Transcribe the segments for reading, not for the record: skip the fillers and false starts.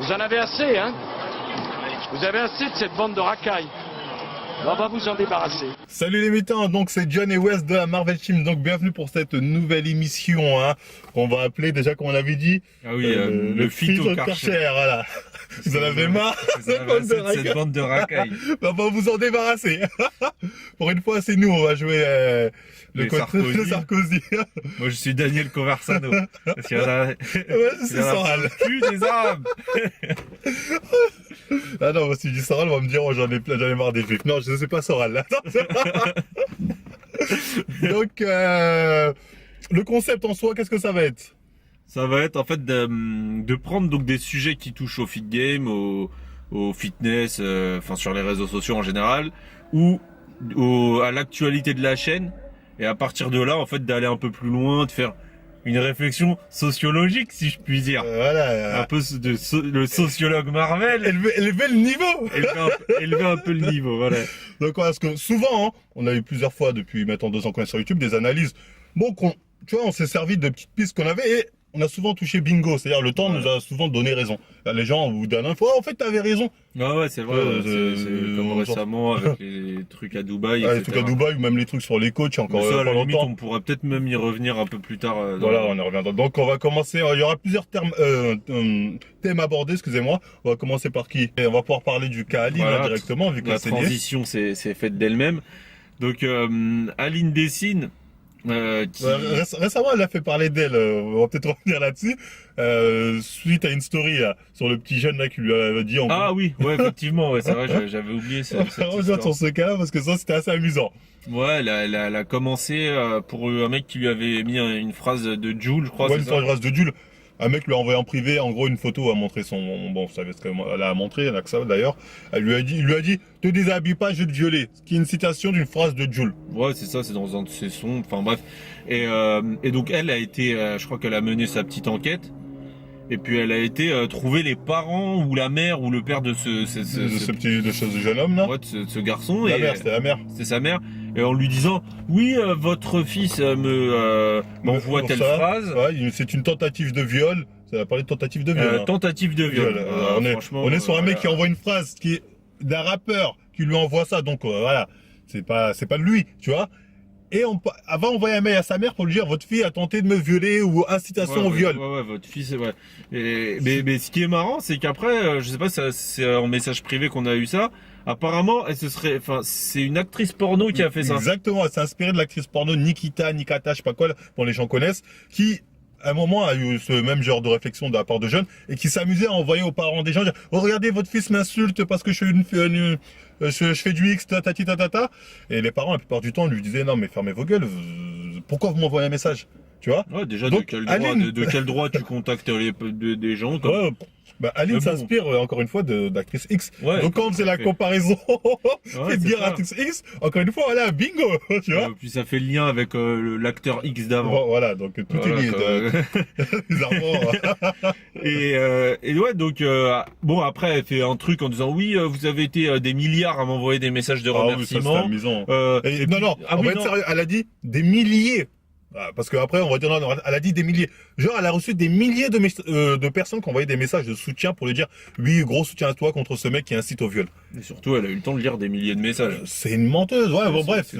Vous en avez assez, hein? Vous avez assez de cette bande de racailles. On va vous en débarrasser. Salut les mutants, donc c'est John et Wes de la Marvel Team, donc bienvenue pour cette nouvelle émission, hein, qu'on va appeler déjà comme on avait dit, le Phyto Karcher, voilà. Vous en avez marre cette bande de racailles. On va vous en débarrasser. Pour une fois c'est nous, on va jouer le Sarkozy. Moi je suis Daniel Conversano. Parce qu'il y en a... Ouais, c'est Soral. Plus des arabes. Ah non, si je dis Soral, on va me dire, oh, j'en ai marre des juifs. Non, je ne sais pas Soral, là. Donc, le concept en soi, qu'est-ce que ça va être? Ça va être en fait de prendre donc des sujets qui touchent au fit game, au fitness, enfin sur les réseaux sociaux en général, ou à l'actualité de la chaîne, et à partir de là, en fait, d'aller un peu plus loin, de faire une réflexion sociologique, si je puis dire. Voilà. Un peu le sociologue Marvel. Élever le niveau. Élever un peu le niveau, voilà. Donc, parce que souvent, hein, on a eu plusieurs fois depuis maintenant 2 ans qu'on est sur YouTube, des analyses. Bon, tu vois, on s'est servi de petites pistes qu'on avait et on a souvent touché bingo. C'est-à-dire, le temps nous a souvent donné raison. Les gens, au bout d'un an, en fait, t'avais raison. Ouais, c'est vrai. C'est comme récemment avec les trucs à Dubaï. Les trucs à Dubaï, ou même les trucs sur les coachs, encore ça, à la longtemps. limite, on pourra peut-être même y revenir un peu plus tard. Voilà, on y reviendra. Donc, on va commencer. Il y aura plusieurs thèmes abordés, excusez-moi. On va commencer par qui? Et on va pouvoir parler du cas Aline, voilà, directement, vu que la transition s'est faite d'elle-même. Donc, Aline Dessine. Récemment, elle a fait parler d'elle. On va peut-être revenir là-dessus. Suite à une story là, sur le petit jeune là qui lui a dit. Oui, ouais, effectivement, ouais, c'est vrai, j'avais oublié ça. On va revenir sur ce cas-là parce que ça, c'était assez amusant. Ouais, elle a commencé pour un mec qui lui avait mis une phrase de Jules, je crois. Ouais, une phrase de Jules. Un mec lui a envoyé en privé, en gros, une photo, a montré son, bon, vous savez ce qu'elle a montré, elle a que ça d'ailleurs. Il lui a dit, te déshabille pas, je vais te violer. Ce qui est une citation d'une phrase de Jules. Ouais, c'est ça, c'est dans un de ses sons, enfin bref. Et donc elle a été, je crois qu'elle a mené sa petite enquête. Et puis elle a été trouver les parents ou la mère ou le père de ce jeune homme là. Ouais, de ce garçon. La mère, c'était la mère. C'est sa mère. Et en lui disant, oui, votre fils m'envoie telle phrase. Ouais, c'est une tentative de viol. Ça va parler de tentative de viol. Tentative de viol. On est sur un mec qui envoie une phrase qui est d'un rappeur qui lui envoie ça. Donc voilà, c'est pas de lui, tu vois. Et avant envoyer un mail à sa mère pour lui dire votre fille a tenté de me violer ou incitation au viol. Ouais, votre fille, c'est vrai. Mais ce qui est marrant, c'est qu'après, je sais pas, c'est en message privé qu'on a eu ça. Apparemment, c'est une actrice porno qui a fait ça. Exactement, elle s'est inspirée de l'actrice porno Nikita, je sais pas quoi, dont les gens connaissent, qui à un moment a eu ce même genre de réflexion de la part de jeunes et qui s'amusait à envoyer aux parents des gens dire oh regardez votre fils m'insulte parce que je fais du X tatata, et les parents la plupart du temps lui disaient non mais fermez vos gueules, pourquoi vous m'envoyez un message, tu vois. Ouais, déjà. Donc, de quel droit tu contactes des gens comme... Ouais, bah Aline s'inspire encore une fois d'actrice X. Ouais, donc quand c'est la comparaison et de dire actrice X, encore une fois voilà, bingo, tu vois. Puis ça fait le lien avec l'acteur X d'avant. Bon, voilà, donc tout est lié. Et ouais, donc bon, après elle fait un truc en disant oui, vous avez été des milliards à m'envoyer des messages de remerciement. Oui, ça, c'est amusant. Non, on va être sérieux, elle a dit des milliers. Parce qu'après, on va dire, non, elle a dit des milliers. Genre, elle a reçu des milliers de personnes qui ont envoyé des messages de soutien pour lui dire, oui, gros soutien à toi contre ce mec qui incite au viol. Et surtout, elle a eu le temps de lire des milliers de messages. C'est une menteuse, ouais, bon, bref.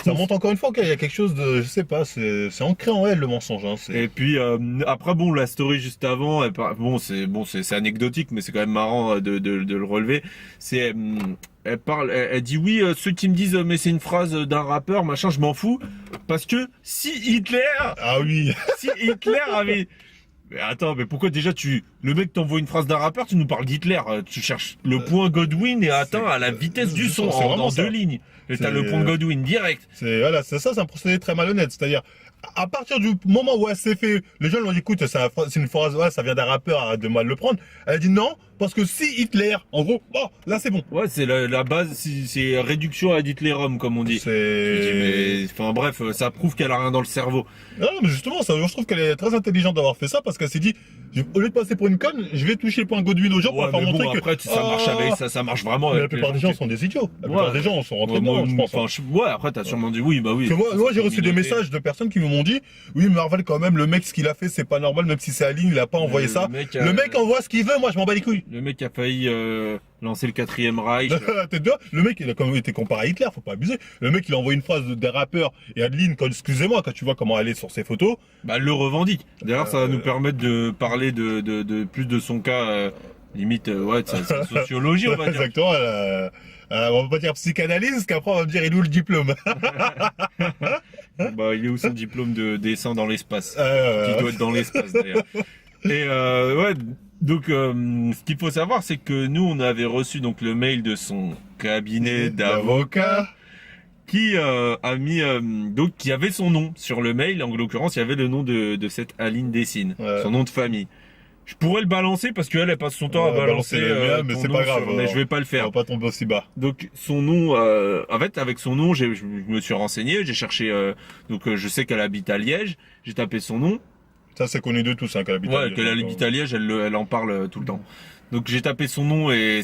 Ça montre encore une fois qu'il y a quelque chose de, je sais pas, c'est ancré en elle, le mensonge, hein. Et puis, après, bon, la story juste avant, c'est anecdotique, mais c'est quand même marrant de le relever. Elle dit oui, ceux qui me disent mais c'est une phrase d'un rappeur, machin, je m'en fous. Parce que si Hitler... Ah oui. Si Hitler avait... Mais attends, mais pourquoi déjà le mec t'envoie une phrase d'un rappeur, tu nous parles d'Hitler, tu cherches le point Godwin et atteint à la vitesse du son en 2 lignes. Et t'as le point Godwin direct. Voilà, c'est un procédé très malhonnête, c'est-à-dire à partir du moment où elle s'est fait, les gens lui ont dit écoute, c'est une phrase, ouais, ça vient d'un rappeur, arrête de mal le prendre. Elle a dit non, parce que si Hitler, en gros, bon, là c'est bon. Ouais, c'est la base, c'est réduction à Hitlerum comme on dit. Enfin bref, ça prouve qu'elle a rien dans le cerveau. Non, mais justement, je trouve qu'elle est très intelligente d'avoir fait ça parce qu'elle s'est dit, au lieu de passer pour une conne, je vais toucher le point Godwin aux gens pour leur faire montrer que. Après, ça marche avec ça marche vraiment. Mais la plupart des gens sont des idiots. La plupart des gens sont rentrés dedans, je pense. Ouais, après t'as sûrement dit oui, bah oui. Moi j'ai reçu des messages de personnes qui m'ont dit, oui, Marvel quand même, le mec ce qu'il a fait c'est pas normal, même si c'est Aline, il a pas envoyé ça. Le mec envoie ce qu'il veut, moi je m'en bats les couilles. Le mec a failli lancer le 4e Reich. T'es dedans. Le mec, il a quand même été comparé à Hitler, faut pas abuser. Le mec, il a envoyé une phrase des rappeurs. Et Adeline, excusez-moi, quand tu vois comment elle est sur ses photos. Bah, elle le revandique. D'ailleurs, ça va nous permettre de parler de plus de son cas, limite, ouais, de sa sociologie, on va dire. Exactement. On va pas dire psychanalyse, parce qu'après, on va me dire, il est où le diplôme? Bah, il est où son diplôme de dessin dans l'espace? Qui doit être dans l'espace, d'ailleurs. Et ouais, donc ce qu'il faut savoir, c'est que nous, on avait reçu donc le mail de son cabinet d'avocat qui a mis donc qui avait son nom sur le mail. En l'occurrence, il y avait le nom de cette Aline Dessine, son nom de famille. Je pourrais le balancer parce qu'elle passe son temps à balancer le mien, mais c'est pas grave. mais je vais pas le faire. On va pas tomber aussi bas. Donc son nom, en fait, avec son nom, je me suis renseigné, j'ai cherché. Donc je sais qu'elle habite à Liège. J'ai tapé son nom. Ça, c'est connu de tous, hein, qu'elle habite à Liège. Ouais, qu'elle habite à Liège, elle en parle tout le temps. Donc j'ai tapé son nom et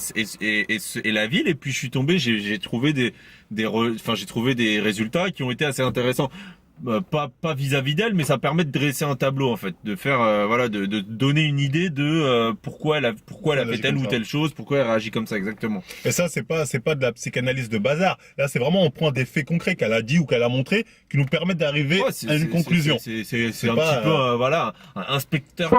la ville, et puis je suis tombé, j'ai trouvé j'ai trouvé des résultats qui ont été assez intéressants. Pas vis-à-vis d'elle, mais ça permet de dresser un tableau, en fait, de faire voilà, de donner une idée de pourquoi elle a fait telle ou telle chose, pourquoi elle réagit comme ça exactement. Et ça, c'est pas de la psychanalyse de bazar. Là, c'est vraiment, on prend des faits concrets qu'elle a dit ou qu'elle a montré qui nous permettent d'arriver à une conclusion. C'est un petit peu voilà, un inspecteur.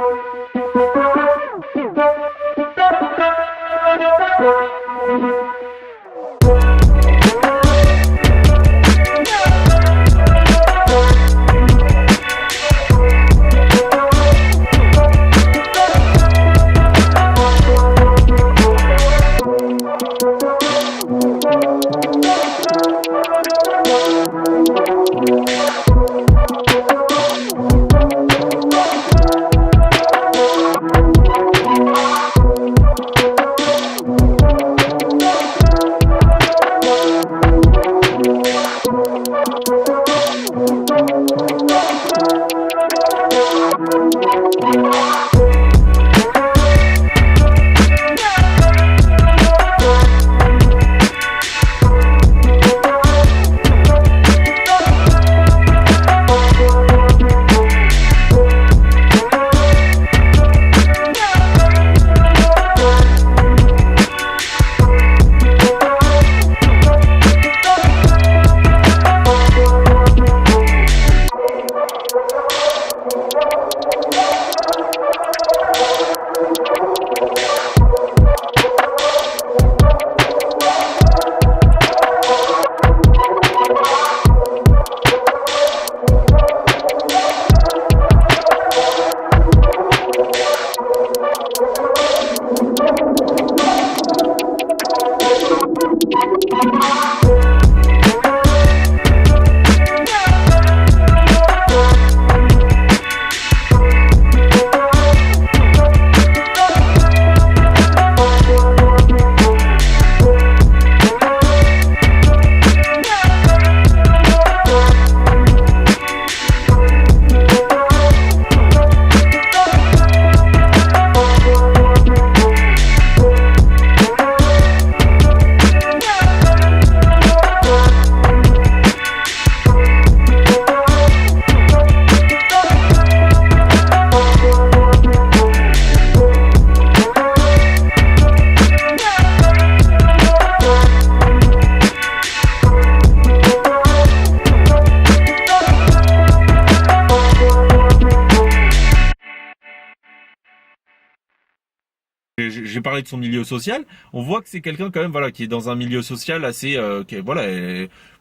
J'ai parlé de son milieu social. On voit que c'est quelqu'un quand même, voilà, qui est dans un milieu social assez, voilà.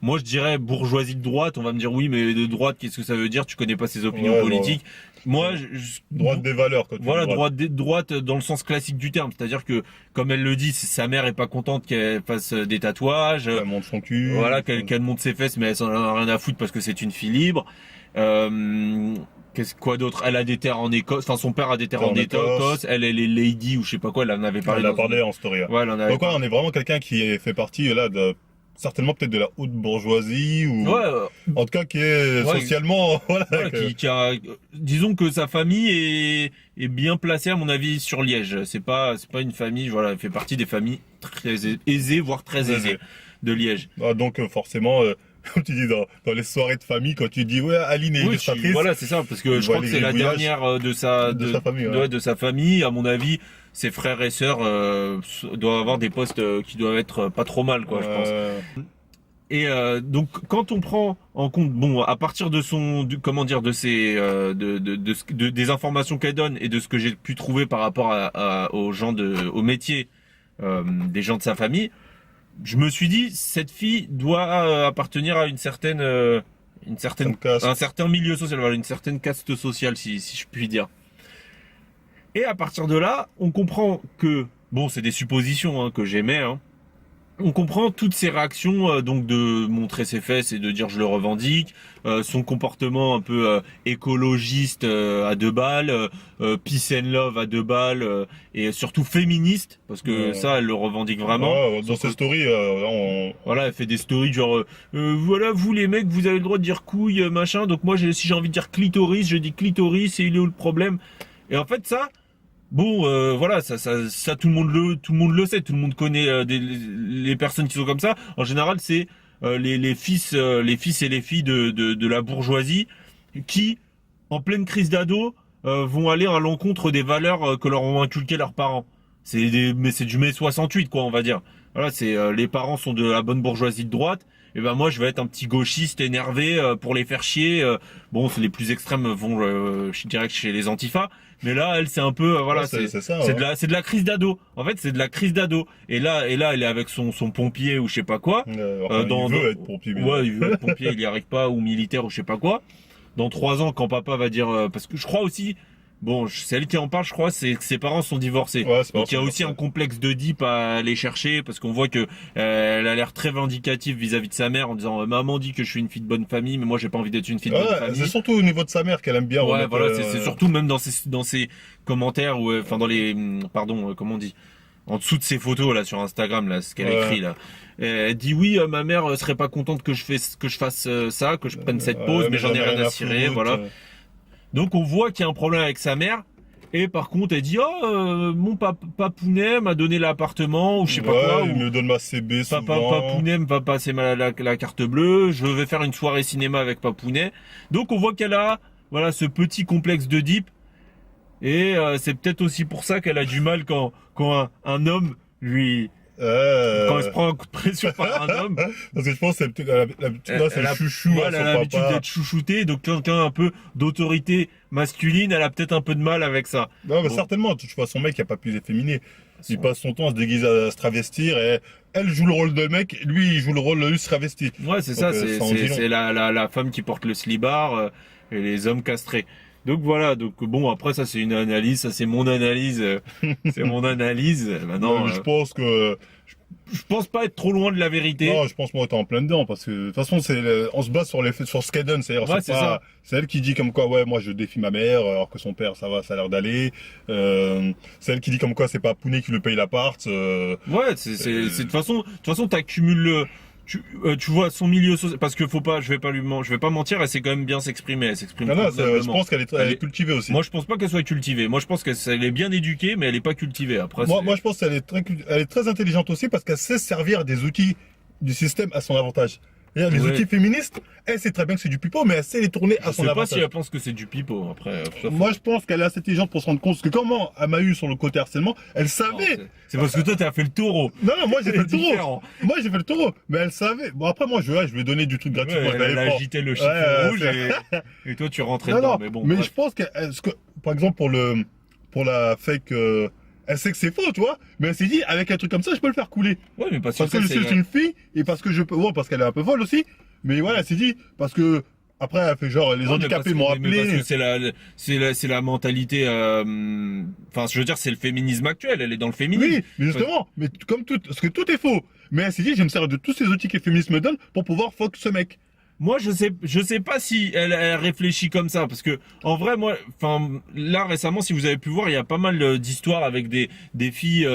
Moi, je dirais bourgeoisie de droite. On va me dire oui, mais de droite, qu'est-ce que ça veut dire? Tu connais pas ses opinions politiques. Moi, droite des valeurs. Quand voilà, droite dans le sens classique du terme. C'est-à-dire que, comme elle le dit, sa mère est pas contente qu'elle fasse des tatouages. Elle monte son cul. Voilà, qu'elle monte ses fesses, mais elle s'en a rien à foutre parce que c'est une fille libre. Quoi d'autre? Elle a des terres en Écosse, enfin son père a des terres en Écosse, elle est lady ou je sais pas quoi, elle en avait parlé. Elle a parlé en story. Ouais, donc on est vraiment quelqu'un qui fait partie là de certainement peut-être de la haute bourgeoisie ou en tout cas qui est socialement qui a, disons que sa famille est bien placée à mon avis sur Liège. C'est pas une famille, voilà, elle fait partie des familles très aisées, voire très aisées de Liège. Donc forcément comme tu dis dans les soirées de famille, quand tu dis ouais Aline est illustratrice, voilà, c'est ça, parce que je crois que c'est la dernière de sa famille, à mon avis. ses frères et sœurs doivent avoir des postes qui doivent être pas trop mal, quoi, je pense. Et donc quand on prend en compte, bon, à partir de comment dire, de ses, des informations qu'elle donne et de ce que j'ai pu trouver par rapport aux gens au métier des gens de sa famille, je me suis dit cette fille doit appartenir à un certain milieu social, voilà, une certaine caste sociale, si je puis dire. Et à partir de là, on comprend que, bon, c'est des suppositions que j'émets, on comprend toutes ces réactions, donc de montrer ses fesses et de dire je le revendique, son comportement un peu écologiste à 2 balles, peace and love à 2 balles, et surtout féministe, parce que ça, elle le revendique vraiment. Dans ses stories, voilà, elle fait des stories genre voilà, vous les mecs, vous avez le droit de dire couille, machin, donc moi si j'ai envie de dire clitoris, je dis clitoris, et il est où le problème? Et en fait ça, bon, voilà, ça tout le monde le sait, tout le monde connaît les personnes qui sont comme ça. En général, c'est les fils et les filles de la bourgeoisie qui, en pleine crise d'ado, vont aller à l'encontre des valeurs que leur ont inculquées leurs parents. Mais c'est du mai 68, quoi, on va dire. Voilà, c'est les parents sont de la bonne bourgeoisie de droite. Et ben moi, je vais être un petit gauchiste énervé pour les faire chier. Bon, les plus extrêmes vont, je dirais, chez les antifas. Mais là, elle, c'est un peu, voilà, c'est de la crise d'ado. En fait, c'est de la crise d'ado. Et là, elle est avec son pompier ou je sais pas quoi. il veut être pompier. Ouais, il veut être pompier, il y arrive pas, ou militaire ou je sais pas quoi. Dans 3 ans, quand papa va dire, parce que je crois aussi, bon, c'est elle qui en parle, je crois, c'est que ses parents sont divorcés. Ouais, donc il y a aussi un complexe d'Oedipe à aller chercher, parce qu'on voit que elle a l'air très vindicative vis-à-vis de sa mère en disant maman dit que je suis une fille de bonne famille, mais moi j'ai pas envie d'être une fille de bonne famille. C'est surtout au niveau de sa mère qu'elle aime bien. Ouais, voilà, c'est surtout même dans ses commentaires ou enfin dans les comment on dit, en dessous de ses photos là sur Instagram là, ce qu'elle a écrit là. Elle dit oui, ma mère serait pas contente que je fasse ça, que je prenne cette pause, mais j'en ai rien à cirer, voilà. Donc on voit qu'il y a un problème avec sa mère. Et par contre, elle dit mon papounet m'a donné l'appartement ou je sais pas quoi. Il me donne ma CB souvent. Papounet me va passer la carte bleue. Je vais faire une soirée cinéma avec Papounet. Donc on voit qu'elle a ce petit complexe d'Oedipe. Et c'est peut-être aussi pour ça qu'elle a du mal quand un homme lui... quand elle se prend un coup de pression par un homme. Parce que je pense qu'elle a l'habitude c'est chouchou. Elle a l'habitude d'être chouchoutée, donc quelqu'un un peu d'autorité masculine, elle a peut-être un peu de mal avec ça. Non, mais certainement, tu vois son mec qui a pas pu efféminé. Il passe son temps à se déguiser, à se travestir, et elle joue le rôle de mec, lui il joue le rôle de se travesti. Ouais, c'est ça, c'est la femme qui porte le slibard et les hommes castrés. Donc voilà, donc bon, après ça c'est une analyse, ça c'est mon analyse, c'est mon analyse. Maintenant, je pense que je pense pas être trop loin de la vérité. Non, je pense moi t'es en plein dedans parce que de toute façon on se base sur ce qu'elle donne, c'est-à-dire c'est elle qui dit comme quoi moi je défie ma mère alors que son père ça a l'air d'aller. C'est elle qui dit comme quoi c'est pas Pounet qui le paye l'appart. Ouais, c'est de toute façon t'accumules tu vois son milieu social, parce que je vais pas mentir, elle sait quand même bien s'exprimer, elle s'exprime je pense qu'elle est cultivée aussi. Moi je pense pas qu'elle soit cultivée, moi je pense qu'elle est bien éduquée mais elle est pas cultivée. Après moi je pense qu'elle est très intelligente aussi parce qu'elle sait servir des outils du système à son avantage. Les outils féministes, elle sait très bien que c'est du pipeau, mais elle sait les tourner à son avantage. Je sais pas si elle pense que c'est du pipeau, après. Moi, je pense qu'elle est assez intelligente pour se rendre compte, parce que comment elle m'a eu sur le côté harcèlement, elle savait. C'est parce que toi, t'as fait le taureau. Non, moi, j'ai fait le taureau. Moi, j'ai fait le taureau, mais elle savait. Bon, après, moi, je lui ai donné du truc gratuit. Elle agitait le chiffon rouge et toi, tu rentrais dedans, mais bon. Mais je pense que, par exemple, pour la fake, elle sait que c'est faux, tu vois, mais elle s'est dit, avec un truc comme ça, je peux le faire couler. Ouais, mais parce que je suis une fille, et parce que parce qu'elle est un peu folle aussi, mais voilà, elle s'est dit, parce que, après, elle fait genre, les handicapés m'ont appelé. Parce que c'est la mentalité, enfin, je veux dire, c'est le féminisme actuel, elle est dans le féminisme. Oui, mais justement, mais comme parce que tout est faux. Mais elle s'est dit, je me sers de tous ces outils que le féminisme me donne pour pouvoir fuck ce mec. Moi, je sais pas si elle réfléchit comme ça, parce que en vrai, moi, enfin, là récemment, si vous avez pu voir, il y a pas mal d'histoires avec des filles,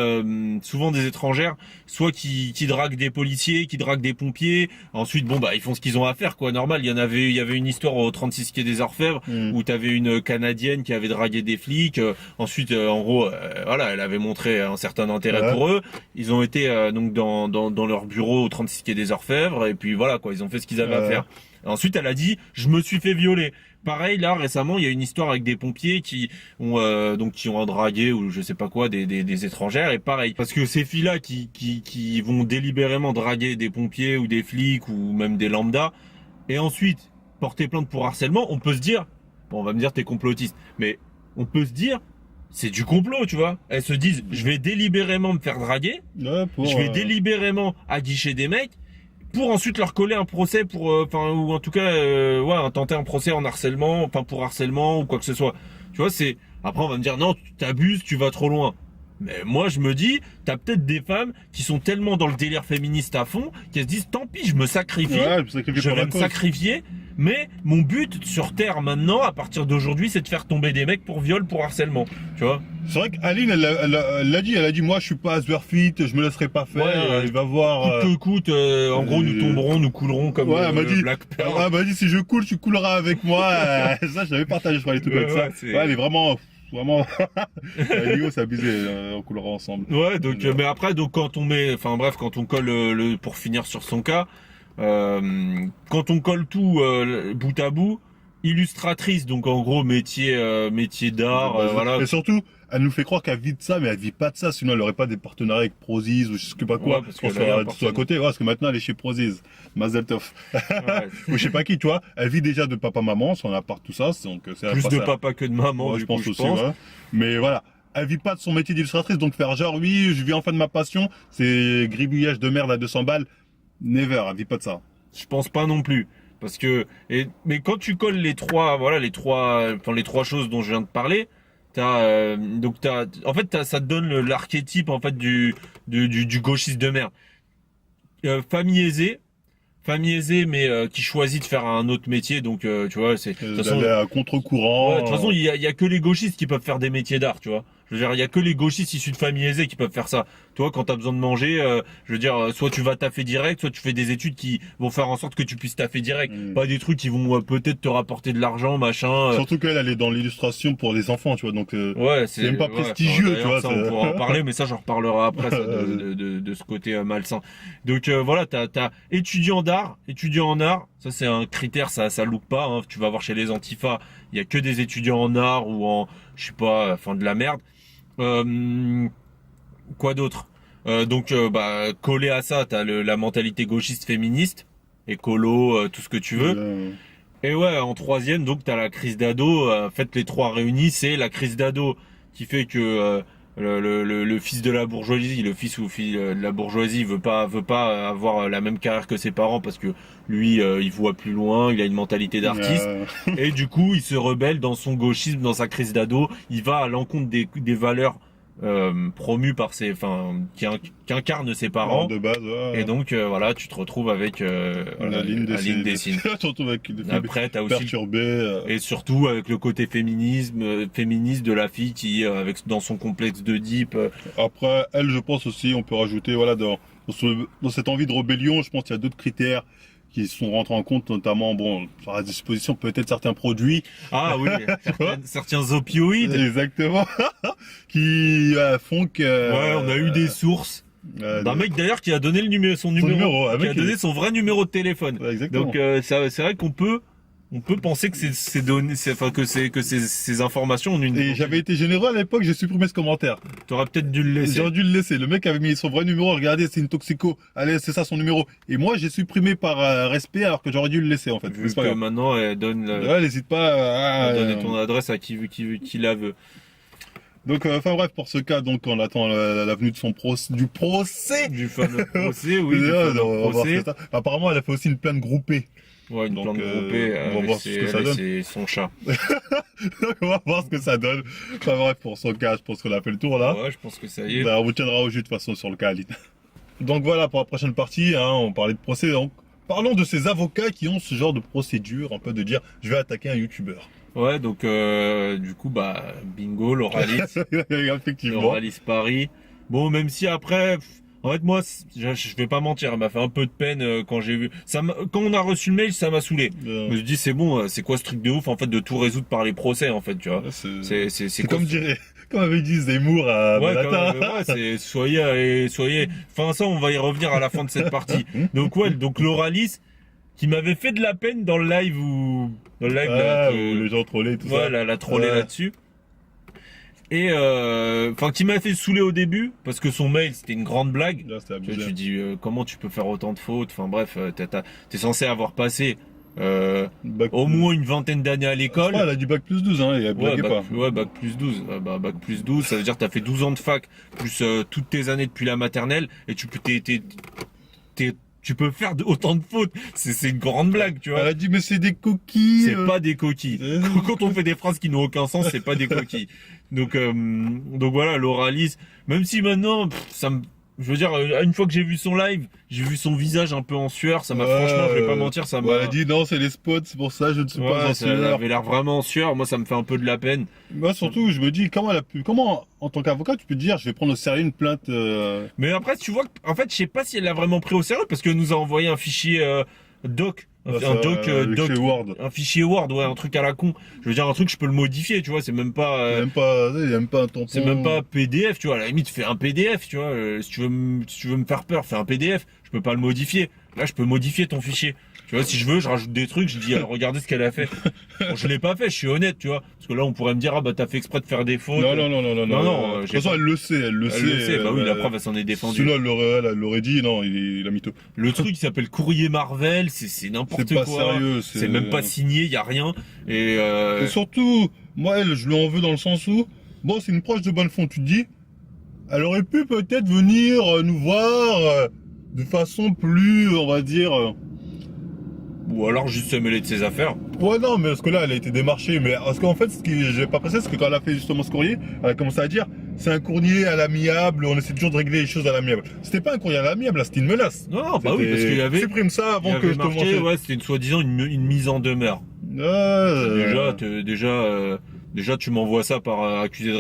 souvent des étrangères, soit qui draguent des policiers, qui draguent des pompiers. Ensuite, bon bah, ils font ce qu'ils ont à faire, quoi, normal. Il y avait une histoire au 36 quai des Orfèvres où t'avais une Canadienne qui avait dragué des flics. Ensuite, en gros, voilà, elle avait montré un certain intérêt pour eux. Ils ont été donc dans leur bureau au 36 quai des Orfèvres, et puis voilà, quoi, ils ont fait ce qu'ils avaient à faire. Ensuite, elle a dit, je me suis fait violer. pareil, là, récemment, il y a une histoire avec des pompiers qui ont dragué ou je sais pas quoi, des étrangères, et pareil. Parce que ces filles-là qui vont délibérément draguer des pompiers ou des flics ou même des lambdas, et ensuite porter plainte pour harcèlement, on peut se dire, bon, on va me dire t'es complotiste, mais on peut se dire, c'est du complot, tu vois. Elles se disent, je vais délibérément me faire draguer, Ouais, je vais délibérément aguicher des mecs, pour ensuite leur coller un procès pour, ou en tout cas, tenter un procès en harcèlement, enfin pour harcèlement ou quoi que ce soit. Tu vois, après on va me dire, non, tu t'abuses, tu vas trop loin. Mais moi, je me dis, t'as peut-être des femmes qui sont tellement dans le délire féministe à fond, qu'elles se disent, tant pis, je me sacrifie, Ouais, je sacrifie je pour vais la me cause. sacrifier, mais mon but sur Terre maintenant, à partir d'aujourd'hui, c'est de faire tomber des mecs pour viol, pour harcèlement. Tu vois? C'est vrai qu'Aline, elle l'a dit, moi je suis pas Swerfit, je me laisserai pas faire, Ouais, il va voir. Coûte que coûte, en gros, nous tomberons, nous coulerons comme Ouais, elle m'a dit, Black Pearl. elle m'a dit, si je coule, tu couleras avec moi. Ça, je l'avais partagé, je crois, les trucs Ouais, comme ça. ouais, c'est- Ouais, elle est vraiment, Léo, c'est abusé, on coulera ensemble. Ouais, donc, mais après, donc, quand on colle pour finir sur son cas, quand on colle tout, bout à bout, illustratrice, donc en gros, métier d'art, voilà. Et surtout, elle nous fait croire qu'elle vit de ça, mais elle vit pas de ça, sinon elle aurait pas des partenariats avec Prozis ou je sais pas quoi. Ouais, parce qu'on qu'elle a soit personne. à côté, ouais, parce que maintenant elle est chez Prozis. Mazel tov. Ouais. Ou je sais pas qui, tu vois. Elle vit déjà de papa-maman, son appart, tout ça, donc c'est Plus pas de ça. papa que de maman, Ouais, du je pense coup, aussi, ouais. Mais voilà. Elle vit pas de son métier d'illustratrice, donc faire genre, oui, je vis enfin de ma passion, c'est gribouillage de merde à 200 balles. Never, elle vit pas de ça. Je pense pas non plus. Parce que, mais quand tu colles les trois choses dont je viens de parler, ça te donne l'archétype, en fait, du gauchiste de merde. Famille aisée, mais qui choisit de faire un autre métier, donc tu vois, de toute façon, D'aller à contre-courant. ouais, de toute façon, il y a que les gauchistes qui peuvent faire des métiers d'art, tu vois. Je veux dire, il y a que les gauchistes issus de familles aisées qui peuvent faire ça. Toi, quand t'as besoin de manger, je veux dire, soit tu vas taffer direct, soit tu fais des études qui vont faire en sorte que tu puisses taffer direct. Pas des trucs qui vont peut-être te rapporter de l'argent, machin. Surtout qu'elle, elle est dans l'illustration pour les enfants, tu vois, donc Ouais, c'est même pas prestigieux, d'ailleurs, tu vois, ça, c'est- on pourra en parler, mais ça, j'en reparlerai après, ça, de ce côté malsain. Donc voilà, t'as étudiant d'art, étudiant en art. Ça, c'est un critère, ça loupe pas. Hein. Tu vas voir chez les antifas, il y a que des étudiants en art ou en, je sais pas, enfin de la merde. Quoi d'autre? Collé à ça, t'as la mentalité gauchiste féministe, écolo, tout ce que tu veux. Et ouais, en troisième, donc t'as la crise d'ado. En fait, les trois réunis, c'est la crise d'ado qui fait que le fils de la bourgeoisie, le fils ou fille de la bourgeoisie veut pas avoir la même carrière que ses parents parce que lui, il voit plus loin, il a une mentalité d'artiste. Et du coup, il se rebelle dans son gauchisme, dans sa crise d'ado. Il va à l'encontre des valeurs promues par qui incarnent ses parents. De base, ouais. Et donc voilà, tu te retrouves avec Aline Dessine. Tu te retrouves avec une fille Après, t'as aussi perturbée. et surtout avec le côté féministe de la fille qui dans son complexe d'Oedipe. Après, elle, je pense aussi, on peut rajouter, voilà, dans cette envie de rébellion, je pense qu'il y a d'autres critères qui sont rentrés en compte, notamment, bon, sur la disposition peut-être certains produits. Ah oui, certains opioïdes. Exactement. qui font que... Ouais, on a eu des sources. D'un mec d'ailleurs qui a donné son numéro, qui a donné son vrai numéro de téléphone. Ouais, exactement. Donc c'est vrai qu'on peut penser que ces informations ont une. Et j'avais été généreux à l'époque, j'ai supprimé ce commentaire. T'aurais peut-être dû le laisser. J'aurais dû le laisser. Le mec avait mis son vrai numéro, regardez, c'est une toxico. Allez, c'est ça son numéro. Et moi, j'ai supprimé par respect alors que j'aurais dû le laisser en fait. Vu C'est pas que grave. maintenant elle donne Ouais, n'hésite pas à donner ton adresse à qui la veut. Donc, enfin bref, pour ce cas, donc on attend la venue de du procès. Du fameux procès, oui. Ouais, Du fameux on va voir procès. ce que ça- Apparemment, elle a fait aussi une plainte groupée. Ouais, une Donc, plante groupée. on va voir ce que ça donne. C'est son chat. Donc, on va voir ce que ça donne. Enfin bref, pour son cas, je pense qu'on a fait le tour là. Ouais, je pense que ça y est. Ben, on vous tiendra au jus de toute façon sur le cas, Aline. Donc voilà, pour la prochaine partie, hein, on parlait de procès. Donc, parlons de ces avocats qui ont ce genre de procédure, un peu de dire, je vais attaquer un youtubeur. Ouais, donc du coup, bingo, Lauralis. Effectivement. Lauralis Paris. Bon, même si après, en fait, moi, je vais pas mentir, elle m'a fait un peu de peine quand j'ai vu. Quand on a reçu le mail, ça m'a saoulé. Je me suis dit, c'est bon, c'est quoi ce truc de ouf, en fait, de tout résoudre par les procès, en fait, tu vois. C'est comme avait dit Zemmour à ouais, Balata. c'est soyez. Enfin, ça, on va y revenir à la fin de cette partie. Donc ouais, donc Lauralis, qui m'avait fait de la peine dans le live où où les gens trollaient et tout ça. voilà, la trollée là-dessus. Et enfin qui m'a fait saouler au début parce que son mail c'était une grande blague. Là, c'était Tu abusé. dis comment tu peux faire autant de fautes. Enfin bref, t'es censé avoir passé Bac au plus- moins une vingtaine d'années à Je l'école. crois, elle a dit bac plus 12, hein, et elle blaguait pas. Bac plus 12. Bac plus 12, ça veut dire que t'as fait 12 ans de fac, plus toutes tes années depuis la maternelle, et tu peux faire autant de fautes. C'est une grande blague, tu vois. Elle a dit, mais c'est des coquilles. C'est pas des coquilles. Quand on fait des phrases qui n'ont aucun sens, c'est pas des coquilles. Donc voilà, l'Oralis, même si maintenant, je veux dire, une fois que j'ai vu son live, j'ai vu son visage un peu en sueur, ça m'a franchement, je vais pas mentir, ça m'a... Elle a dit, non, c'est les spots, c'est pour ça, je ne suis pas en ça sueur. avait l'air vraiment en sueur, moi ça me fait un peu de la peine. Moi, surtout, je me dis, comment, en tant qu'avocat, tu peux te dire, je vais prendre au sérieux une plainte, Mais après, tu vois, en fait, je sais pas si elle l'a vraiment pris au sérieux, parce qu'elle nous a envoyé un fichier doc. chez Word. Un fichier Word, ouais, un truc à la con. Je veux dire, un truc, je peux le modifier, tu vois, c'est même pas... Il y a même pas un tampon. c'est même pas PDF, tu vois, à la limite, fais un PDF, tu vois, si tu veux me faire peur, fais un PDF, je peux pas le modifier. Là, je peux modifier ton fichier. Tu vois, si je veux, je rajoute des trucs, je dis, regardez ce qu'elle a fait. Bon, je l'ai pas fait, je suis honnête, tu vois. Parce que là, on pourrait me dire, ah bah, t'as fait exprès de faire des fautes. Non. Non, De toute façon, elle le sait, Elle le sait, bah oui, la preuve, elle s'en est défendue. Sinon, elle l'aurait dit, non, il a mytho. Le truc, il s'appelle Courrier Marvel, c'est n'importe C'est pas quoi. sérieux, C'est même pas signé, y a rien. Et Et surtout, moi, elle, je lui en veux dans le sens où, bon, c'est une proche de Bonnefond, tu te dis, elle aurait pu peut-être venir nous voir de façon plus, on va dire... ou alors juste se mêler de ses affaires. Ouais, non, mais parce que là, elle a été démarchée, mais parce qu'en fait, ce que j'ai pas précisé, c'est que quand elle a fait justement ce courrier, elle a commencé à dire, c'est un courrier à l'amiable, on essaie toujours de régler les choses à l'amiable. C'était pas un courrier à l'amiable, là, c'était une menace. Non, bah oui, parce qu'il y avait... Supprime ça il y avant avait que je te marqué, montre. ouais, c'était soi-disant une mise en demeure. Déjà, tu m'envoies ça par accusé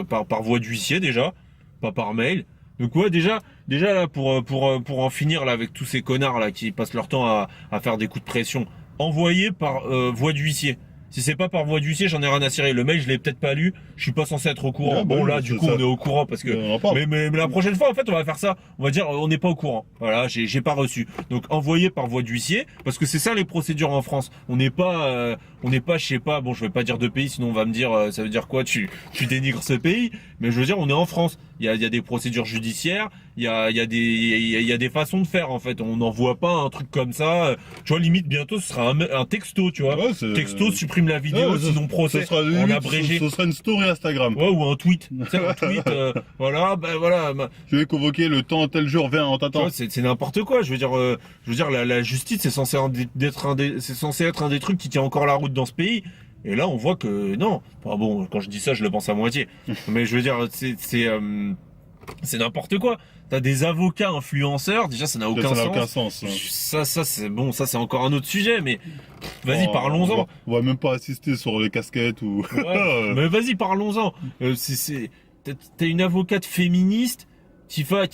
par voie d'huissier déjà, pas par mail. Donc ouais, déjà là pour en finir là avec tous ces connards là qui passent leur temps à faire des coups de pression, envoyé par voie d'huissier. Si c'est pas par voie d'huissier, j'en ai rien à cirer. Le mail, je l'ai peut-être pas lu. Je suis pas censé être au courant. Ah, bah bon oui, là, du c'est coup, ça. on est au courant parce que. On en parle. Mais la prochaine fois, en fait, on va faire ça. On va dire, on n'est pas au courant. Voilà, j'ai pas reçu. Donc envoyé par voie d'huissier, parce que c'est ça les procédures en France. On n'est pas, je sais pas. Bon, je vais pas dire de pays, sinon on va me dire, ça veut dire quoi? Tu dénigres ce pays. Mais je veux dire, on est en France. Il y a des procédures judiciaires. Il y a des façons de faire en fait. On n'envoie pas un truc comme ça. Tu vois, limite bientôt ce sera un texto, tu vois. Ouais, c'est- Texto, supprime la vidéo, Ouais, sinon procès ce sera en limite, abrégé. ce sera une story Instagram. Ouais, ou un tweet. Tu sais, un tweet, voilà, ben voilà. Je vais convoquer le temps tel jour, viens, on Tu t'attend. vois, c'est n'importe quoi. Je veux dire, la justice, c'est censé c'est censé être un des trucs qui tient encore la route dans ce pays. Et là, on voit que non. Enfin bon, quand je dis ça, je le pense à moitié. Mais je veux dire, c'est n'importe quoi. T'as des avocats influenceurs. Déjà, ça n'a aucun Ça n'a sens. aucun sens. Ça, c'est bon. Ça, c'est encore un autre sujet. Mais vas-y, parlons-en. On va même pas assister sur les casquettes ou. Ouais, mais vas-y, parlons-en. T'as une avocate féministe qui va,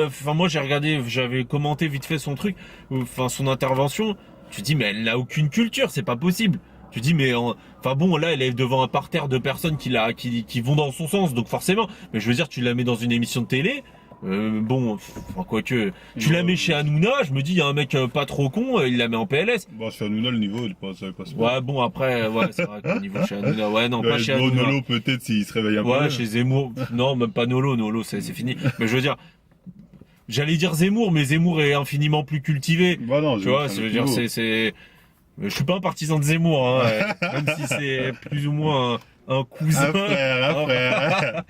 enfin moi j'avais commenté vite fait son truc, enfin son intervention. Tu dis mais elle n'a aucune culture, c'est pas possible. Tu dis mais enfin bon là elle est devant un parterre de personnes qui vont dans son sens, donc forcément. Mais je veux dire tu la mets dans une émission de télé. Bon, enfin, quoique, tu la mets chez Hanouna, je me dis, il y a un mec pas trop con, il la met en PLS. Bon, chez Hanouna, le niveau, ça va pas se Ouais, bon, après, ouais, c'est vrai qu'au niveau chez Hanouna, ouais, non, pas chez Hanouna. Nolo, peut-être, s'il se réveille un peu. Ouais, chez Zemmour, non, même pas Nolo, c'est fini. Mais je veux dire, j'allais dire Zemmour, mais Zemmour est infiniment plus cultivé. Bah non, Tu vois, je veux dire, je suis pas un partisan de Zemmour, hein, même si c'est plus ou moins un cousin. Un frère.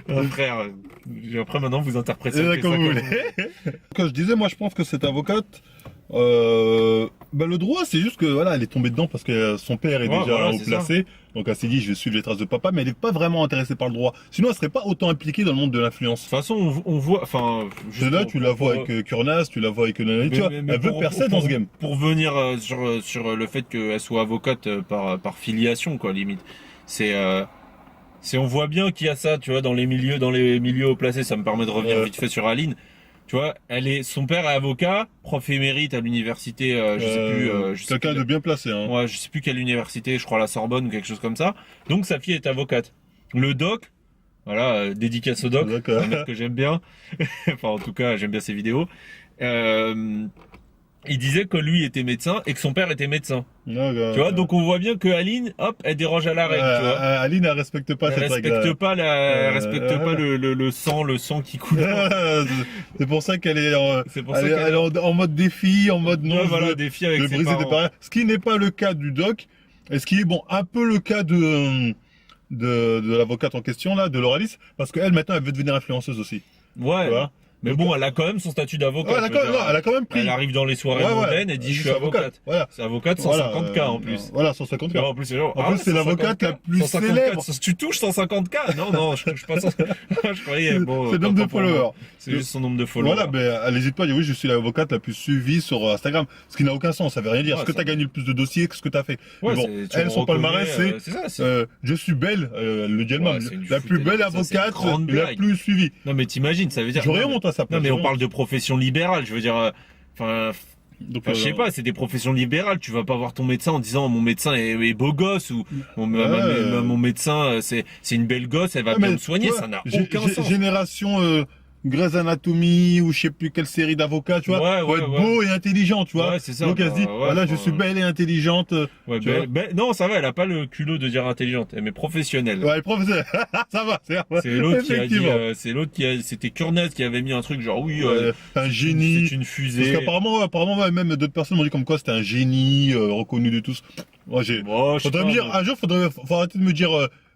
Un frère. Après, maintenant, vous interprétez ça Comme vous voulez. Quand je disais, moi, je pense que cette avocate, le droit, c'est juste que, voilà, elle est tombée dedans parce que son père est déjà voilà, haut c'est placé. Donc, elle s'est dit, je vais suivre les traces de papa, mais elle n'est pas vraiment intéressée par le droit. Sinon, elle serait pas autant impliquée dans le monde de l'influence. De toute façon, on voit, enfin, C'est là, tu la vois avec Kurnas, tu la vois avec Nani, tu vois, elle veut percer dans ce game. Pour venir sur le fait qu'elle soit avocate par filiation, quoi, limite. On voit bien qu'il y a ça, tu vois, dans les milieux haut placés. Ça me permet de revenir vite fait sur Aline. Tu vois, son père est avocat, prof émérite à l'université, je sais plus. Quelqu'un de bien placé, hein. Ouais, je sais plus quelle université, je crois la Sorbonne ou quelque chose comme ça. Donc sa fille est avocate. Le doc, voilà, dédicace au doc, c'est un mec que j'aime bien. Enfin, en tout cas, j'aime bien ses vidéos. il disait que lui était médecin et que son père était médecin. Tu vois, donc donc on voit bien que Aline, hop, elle déroge à la règle, tu vois. Aline, elle respecte pas Elle cette règle. respecte pas elle respecte pas le sang qui coule. C'est pour ça qu'elle est, C'est pour ça elle qu'elle est en mode défi, en mode non, ouais, je voilà, veux défi avec de ses briser des parents. barrières. Ce qui n'est pas le cas du doc, et ce qui est bon, un peu le cas de l'avocate en question là, de Lauralis, parce qu'elle maintenant elle veut devenir influenceuse aussi. Ouais. Tu vois. Mais Donc, bon, elle a quand même son statut d'avocat. Ouais, elle a je veux quand même, dire. non, elle a quand même pris. Elle arrive dans les soirées mondaines et dit je suis avocate. Voilà. C'est avocate Voilà, 150K en plus. Voilà, 150K. Tu vois, en plus, c'est genre, En plus, c'est l'avocate la plus 150K. célèbre. Tu touches 150K? Non, non, je touche pas 150K. Je croyais, bon. C'est le nombre de followers. C'est juste son nombre de followers. Voilà, ben, elle n'hésite pas à dire oui, je suis l'avocate la plus suivie sur Instagram. Ce qui n'a aucun sens, ça veut rien dire. Ouais, Est-ce que ça- tu as gagné le plus de dossiers que ce que tu as fait? Ouais, Mais bon, c'est- tu elle, son reconnais, palmarès, c'est ça, je suis belle, elle le dit elle-même, Ouais, c'est du la plus foutage. belle Ça, c'est une avocate grande et la blague. plus suivie. Non, mais t'imagines, ça veut dire. J'aurais honte à sa place. Non, mais on j'aurais parle de profession libérale. Je veux dire, enfin, Donc, je sais pas, c'est des professions libérales. Tu vas pas voir ton médecin en disant mon médecin est beau gosse ou mon médecin c'est une belle gosse, elle va Ouais, bien mais me soigner. tu vois, Ça n'a aucun sens. Génération Grey's Anatomy ou je sais plus quelle série d'avocats, tu vois. Ouais, Faut ouais, être ouais. beau et intelligent, tu vois. Ouais, c'est ça. Donc elle se dit, ouais, voilà, je enfin, suis belle et intelligente. Ouais, tu vois. non, ça va, elle a pas le culot de dire intelligente, mais professionnelle. Ouais, le professeur, ça va, C'est l'autre qui a dit, effectivement. c'était Kurnez qui avait mis un truc genre oui, Un génie. c'est une Parce fusée. qu'apparemment, ouais, même d'autres personnes m'ont dit comme quoi c'était un génie reconnu de tous. Moi, Bon, je sais faudrait pas, me dire, un jour, faut arrêter de me dire,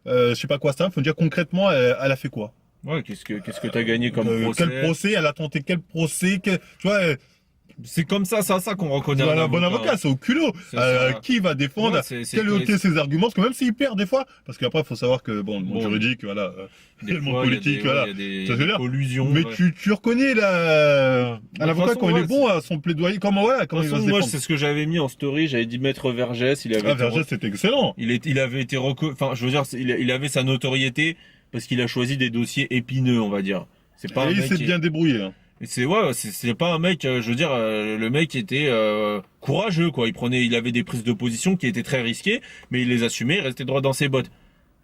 je sais pas quoi ça, faut me dire concrètement, elle a fait quoi? ouais, qu'est-ce que t'as gagné comme procès? Quel procès? Elle a tenté quel procès? Tu vois, C'est comme ça qu'on reconnaît voilà, un un bon avocat, c'est au culot. C'est ça. Qui va défendre? Ouais, c'est Quels que- étaient ses arguments? Parce que même s'il perd des fois, parce qu'après, il faut savoir que, bon, le monde Bon, juridique, voilà, Des le monde fois, il y a politique, des- voilà. ouais, il y a Ça veut des dire, collusions. Mais ouais. tu reconnais un toute avocat façon, quand il ouais, est bon à son plaidoyer, comment, ouais, comment De il toute va se façon, moi, défendre. c'est ce que j'avais mis en story. J'avais dit Maître Vergès. Il avait Ah, été Vergès, c'était excellent. il avait été enfin, je veux dire, il avait sa notoriété parce qu'il a choisi des dossiers épineux, on va dire. C'est pas Et un il mec s'est qui- bien débrouillé, hein. Et c'est pas un mec, je veux dire, le mec était courageux, quoi. Il avait des prises de position qui étaient très risquées, mais il les assumait, il restait droit dans ses bottes.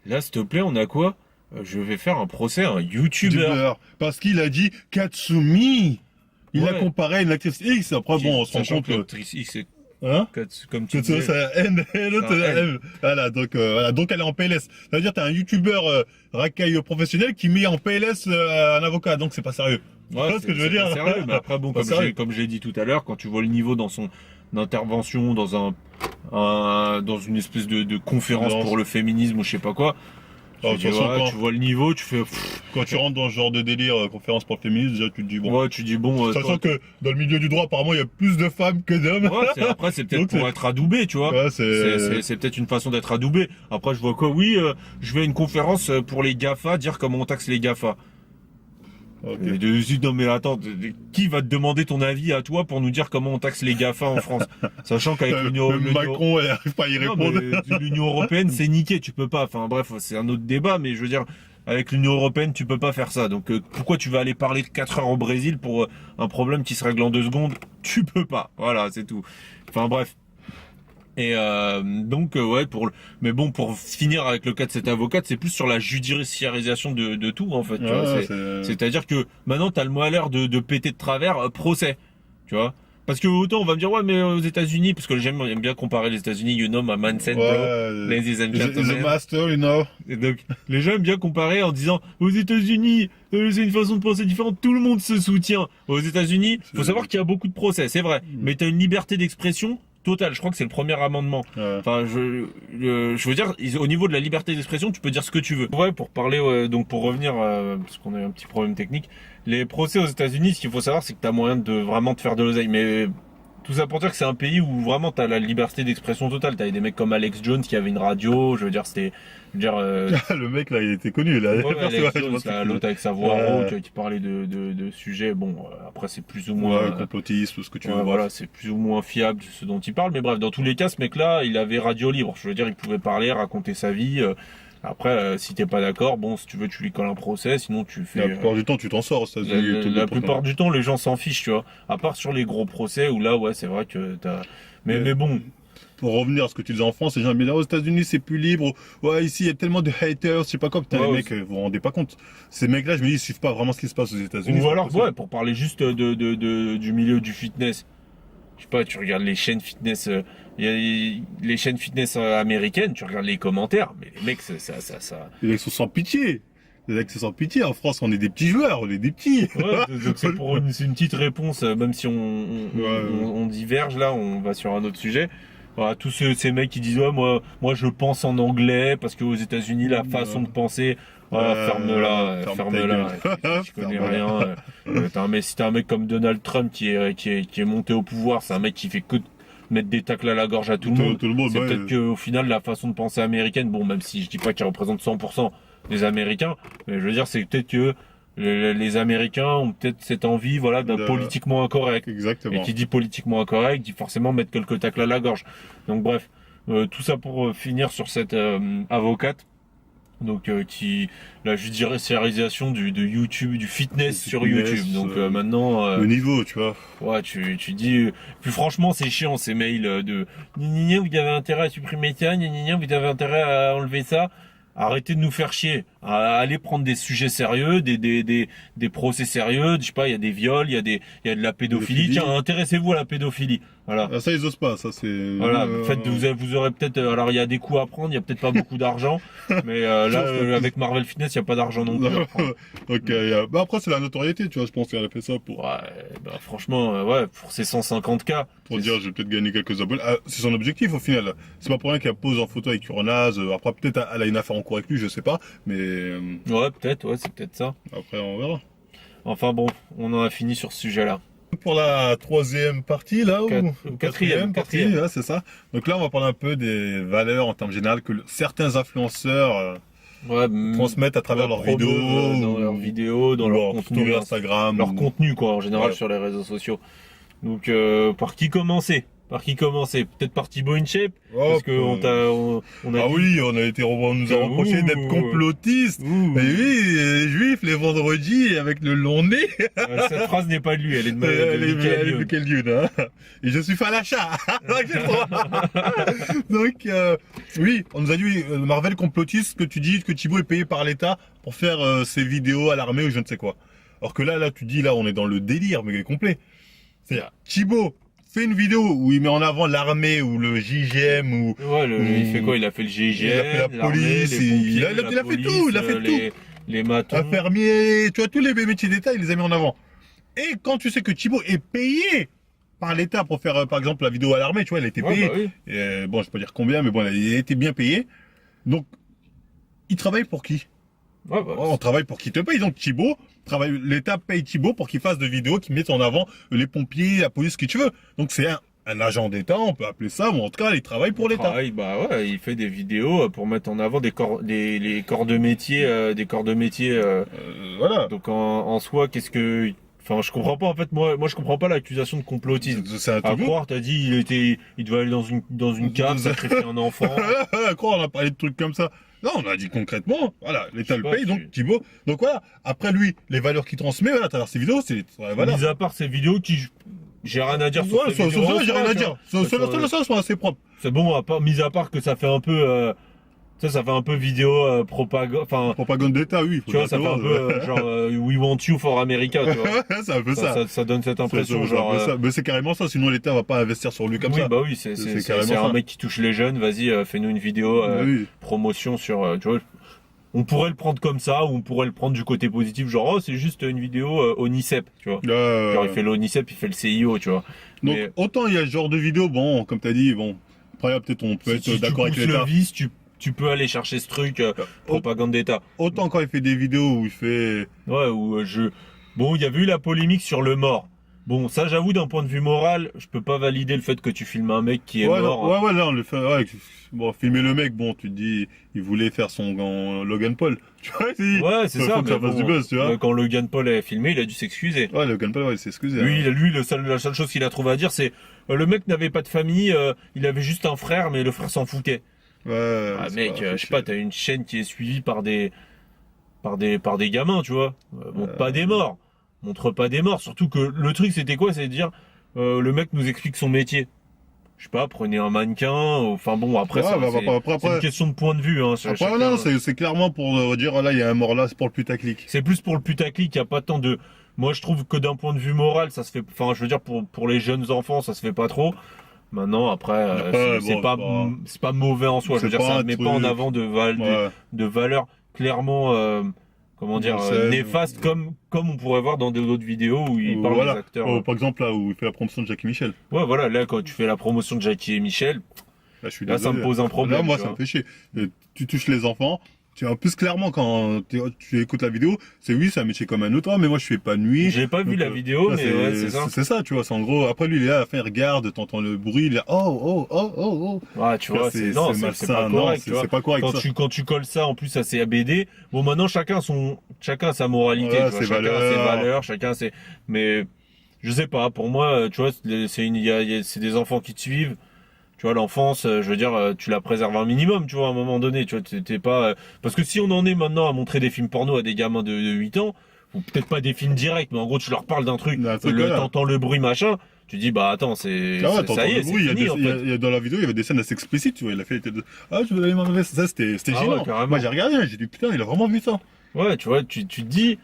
Là, s'il te plaît, on a quoi? Je vais faire un procès à un YouTuber. YouTuber. Parce qu'il a dit Katsumi. Il a Ouais. comparé à une actrice X. Après, bon, on se rend Sachant compte que que, l'actrice X, c'est hein? comme tu C'est ça, disais. c'est un N, et l'autre, C'est un c'est un M. Voilà, donc elle est en PLS. Ça veut dire, t'as un YouTuber racaille professionnel qui met en PLS un avocat, donc c'est pas sérieux. Tu vois ce que je veux dire? pas sérieux, mais après, bon, Pas sérieux. comme j'ai dit tout à l'heure, quand tu vois le niveau dans son intervention, dans dans une espèce de conférence pour le féminisme ou je sais pas quoi, Oh, tu dis, de toute façon, ouais, quand- tu vois le niveau, tu fais, pff, Quand tu rentres dans ce genre de délire, conférence pour le féminisme, déjà, tu te dis bon. ouais, tu dis bon, Sachant que dans le milieu du droit, apparemment, il y a plus de femmes que d'hommes. ouais, après, c'est peut-être Donc, pour c'est- être adoubé, tu vois. Ouais, C'est peut-être une façon d'être adoubé. Après, je vois quoi? Oui, je vais à une conférence pour les GAFA, dire comment on taxe les GAFA. Ok. Et non mais attends, qui va te demander ton avis à toi pour nous dire comment on taxe les GAFA en France? Sachant qu'avec l'Union Même Macron, elle arrive pas à y Non, répondre. mais l'Union Européenne, c'est niqué, tu peux pas. Enfin bref, c'est un autre débat, mais je veux dire, avec l'Union Européenne, tu peux pas faire ça. Donc pourquoi tu vas aller parler 4 heures au Brésil pour un problème qui se règle en 2 secondes? Tu peux pas. Voilà, c'est tout. Enfin bref. Et donc ouais, mais bon, pour finir avec le cas de cette avocate, c'est plus sur la judiciarisation de tout en fait. Tu vois, Ouais, c'est-à-dire que maintenant t'as le mot à l'air de péter de travers procès, tu vois. Parce que autant on va me dire ouais mais aux États-Unis, parce que j'aime bien comparer les États-Unis, you know my mindset, bro, ladies and The gentlemen. master, you know. Et donc les gens aiment bien comparer en disant aux États-Unis c'est une façon de penser différente, tout le monde se soutient. Aux États-Unis, faut savoir qu'il y a beaucoup de procès, c'est vrai, mais t'as une liberté d'expression totale. Je crois que c'est le premier amendement. Ouais. Enfin, je veux dire, au niveau de la liberté d'expression, tu peux dire ce que tu veux. Ouais, pour parler, donc pour revenir, parce qu'on a eu un petit problème technique, les procès aux États-Unis, ce qu'il faut savoir, c'est que t'as moyen de vraiment te faire de l'oseille. Mais tout ça pour dire que c'est un pays où vraiment t'as la liberté d'expression totale. T'avais des mecs comme Alex Jones qui avait une radio. Je veux dire, c'était, Le mec là, il était connu. Là. ouais, Alex Je Jones, pense là, que- l'autre avec sa voix Ouais. rauque qui parlait de sujets. Bon, après c'est plus ou moins. Ouais, complotiste, tout ce que tu Ouais, veux. voilà, c'est plus ou moins fiable ce dont il parle, mais bref, dans tous les cas, ce mec-là, il avait radio libre. Je veux dire, il pouvait parler, raconter sa vie. Après, si t'es pas d'accord, bon, si tu veux, tu lui colles un procès, sinon tu fais. La plupart du temps, tu t'en sors aux États-Unis. La plupart du temps, les gens s'en fichent, tu vois. À part sur les gros procès où là, ouais, c'est vrai que t'as. Mais bon. Pour revenir à ce que tu disais en France, les gens me disent, aux États-Unis, c'est plus libre. Ouais, ici, il y a tellement de haters, je sais pas quoi. Putain, Ouais, les mecs, vous vous rendez pas compte. Ces mecs-là, je me dis, ils suivent pas vraiment ce qui se passe aux États-Unis. Ou c'est alors, pas possible. ouais, pour parler juste du milieu du fitness. je sais pas, tu regardes les chaînes fitness, il y a les chaînes fitness américaines, tu regardes les commentaires, mais les mecs, ça. Les mecs sont sans pitié. Les mecs sont sans pitié. En France, on est des petits joueurs, on est des petits. Ouais, donc c'est une petite réponse, même si on diverge là, on va sur un autre sujet. Voilà, tous ces mecs qui disent ouais, moi je pense en anglais parce qu'aux États-Unis la façon de penser, ferme-la. Je connais rien. Si t'as un mec comme Donald Trump qui est monté au pouvoir, c'est un mec qui fait que mettre des tacles à la gorge à tout le monde. C'est ouais. peut-être qu'au final la façon de penser américaine, bon même si je dis pas qu'il représente 100% des Américains, mais je veux dire c'est peut-être que les Américains ont peut-être cette envie, voilà, d'un politiquement incorrect. Exactement. Et qui dit politiquement incorrect, dit forcément mettre quelques tacles à la gorge. Donc bref, tout ça pour finir sur cette avocate, donc qui la judiciarisation de YouTube, du fitness sur YouTube. Donc maintenant, le niveau, tu vois. Ouais, tu dis. Puis franchement, c'est chiant ces mails de gna vous avez intérêt à supprimer ça, gna vous avez intérêt à enlever ça. Arrêtez de nous faire chier. Allez prendre des sujets sérieux, des procès sérieux. Je sais pas, il y a des viols, il y a de la pédophilie. Tiens, intéressez-vous à la pédophilie. Voilà. Ah, ça ils osent pas, ça c'est. Voilà. En fait, vous aurez peut-être. Alors il y a des coups à prendre, il y a peut-être pas beaucoup d'argent, mais là avec Marvel Fitness, il y a pas d'argent non plus. Ok. Bah après c'est la notoriété, tu vois. Je pense qu'elle a fait ça pour. Ouais. Bah franchement, ouais, pour ces 150K. Pour dire je vais peut-être gagner quelques abonnés. Ah, c'est son objectif au final. C'est pas pour rien qu'elle pose en photo avec Uranaz. Après peut-être elle a une affaire en cours avec lui, je sais pas. Mais. Ouais, peut-être. Ouais, c'est peut-être ça. Après on verra. Enfin bon, on en a fini sur ce sujet-là. Pour la troisième partie, là, ou quatrième partie, là, c'est ça. Donc là, on va parler un peu des valeurs en termes généraux que certains influenceurs transmettent à travers leurs vidéos. Dans leurs vidéos, dans leur contenu story Instagram. Leur contenu, quoi, en général, sur les réseaux sociaux. Donc, par qui commencer? Peut-être par Thibaut InShape, parce que on a ah dit... oui, on nous a reproché d'être complotistes. Mais oui, les juifs les vendredis avec le long nez. Cette phrase n'est pas de lui, elle est de Michael Youn, hein. Et je suis Falacha. Donc oui, on nous a dit Marvel complotiste, que tu dis que Thibaut est payé par l'État pour faire ses vidéos à l'armée ou je ne sais quoi. Alors que là tu dis là on est dans le délire mais complet. C'est-à-dire Thibaut fait une vidéo où il met en avant l'armée ou le JGM ou il fait quoi? Il a fait le JGM, il a fait la police, il a fait tout, les matons, infirmiers, tu vois tous les métiers d'État, il les a mis en avant. Et quand tu sais que Thibaut est payé par l'État pour faire par exemple la vidéo à l'armée, tu vois, il a été payé. Bah oui. Bon, je peux pas dire combien, mais bon, il a été bien payé. Donc il travaille pour qui? On travaille pour qui te paye. Donc Thibaut l'État paye Thibaut pour qu'il fasse des vidéos qui mettent en avant les pompiers, la police, ce que tu veux. Donc c'est un agent d'État, on peut appeler ça, ou en tout cas, il travaille pour l'État. Bah ouais, il fait des vidéos pour mettre en avant les corps de métier, voilà. Donc en soi, enfin, je comprends pas en fait. Moi, je comprends pas l'accusation de complotisme. C'est un à croire, t'as dit, il devait aller dans une cave, sacrifier un enfant. À croire, on a parlé de trucs comme ça. Non, on a dit concrètement, voilà, l'État le paye, donc Thibaut. Donc voilà, après lui, les valeurs qu'il transmet, voilà, à travers ses vidéos, c'est voilà. Mis à part ces vidéos j'ai rien à dire sur ces vidéos. Sur ça, j'ai rien à dire. Sur ça, sont assez propres. C'est bon, mis à part que ça fait un peu, ça fait un peu vidéo propagande, enfin. Propagande d'État, oui. Tu vois, ça fait un peu genre We want you for America, tu vois. C'est un peu ça. Ça donne cette impression, Mais c'est carrément ça, sinon l'État va pas investir sur lui comme ça. Oui, bah oui, c'est un mec qui touche les jeunes, vas-y, fais-nous une vidéo promotion sur, tu vois. On pourrait le prendre comme ça, ou on pourrait le prendre du côté positif, genre, c'est juste une vidéo ONICEP, tu vois. Genre, il fait l'ONICEP, il fait le CIO, tu vois. Donc, autant il y a ce genre de vidéo, bon, comme t'as dit, bon, après, peut-être on peut être d'accord avec l'État. Tu peux aller chercher ce truc, propagande d'État. Autant quand il fait des vidéos où il fait... Ouais, Bon, il y a eu la polémique sur le mort. Bon, ça, j'avoue, d'un point de vue moral, je peux pas valider le fait que tu filmes un mec qui est mort. Là, on le fait, bon, filmer le mec, bon, tu te dis, il voulait faire son Logan Paul. Tu vois, ouais, c'est ça, mais fasse du buzz, tu vois. Quand Logan Paul a filmé, il a dû s'excuser. Ouais, Logan Paul, il s'est excusé. Lui, la seule chose qu'il a trouvé à dire, c'est, le mec n'avait pas de famille, il avait juste un frère, mais le frère s'en foutait. Ouais. Mec, je sais pas, t'as une chaîne qui est suivie par des gamins, tu vois. Montre pas des morts. Montre pas des morts. Surtout que le truc, c'était quoi? C'est de dire, le mec nous explique son métier. Je sais pas, prenez un mannequin, enfin bon, après, c'est une question de point de vue, hein. Après, non, c'est clairement pour dire, là, il y a un mort là, c'est pour le putaclic. C'est plus pour le putaclic, il y a pas tant de Moi, je trouve que d'un point de vue moral, ça se fait. Enfin, je veux dire, pour les jeunes enfants, ça se fait pas trop. Maintenant, après, c'est pas mauvais en soi. Je veux c'est dire, pas ça un ne met truc. pas en avant Ouais. de valeurs clairement, comment dire, Malsaines, néfastes, comme on pourrait voir dans d'autres vidéos où ils parlent Voilà. des acteurs. Par exemple, là où il fait la promotion de Jackie Michel. Ouais, voilà, là, quand tu fais la promotion de Jackie et Michel, Là, je suis là, ça désolé. me pose un problème. Là, moi, tu ça vois. me fait chier. Tu touches les enfants. En plus, clairement, quand tu écoutes la vidéo, c'est oui, c'est un métier comme un autre. Ah, mais moi, je suis épanoui. J'ai pas vu Donc, la vidéo, là, mais ouais, c'est ça. C'est ça, tu vois. C'est en gros. Après, lui, il est là, à la fin, il regarde, t'entends le bruit, il est là, oh. Ouais, tu vois, c'est pas malsain. correct, tu vois. C'est pas correct, ça. Quand tu colles ça en plus à ses ABD, bon maintenant chacun a sa moralité, Ouais, tu vois, ses chacun a ses valeurs. valeurs, mais je sais pas, pour moi, tu vois, c'est des enfants qui te suivent. Tu vois, l'enfance, je veux dire, tu la préserves un minimum, tu vois, à un moment donné, tu vois, t'es pas, parce que si on en est maintenant à montrer des films porno à des gamins de 8 ans, ou peut-être pas des films directs, mais en gros, tu leur parles d'un truc, Voilà. t'entends le bruit, machin, tu dis, bah attends, Ah ouais, ça y est, c'est fini, en fait. dans la vidéo, il y avait des scènes assez explicites, tu vois. Il a fait, ah, je vais aller m'enlever. Ça, c'était Ah ouais, gênant. carrément. Moi, j'ai regardé, j'ai dit, putain, il a vraiment vu ça. Ouais, tu vois, tu te dis,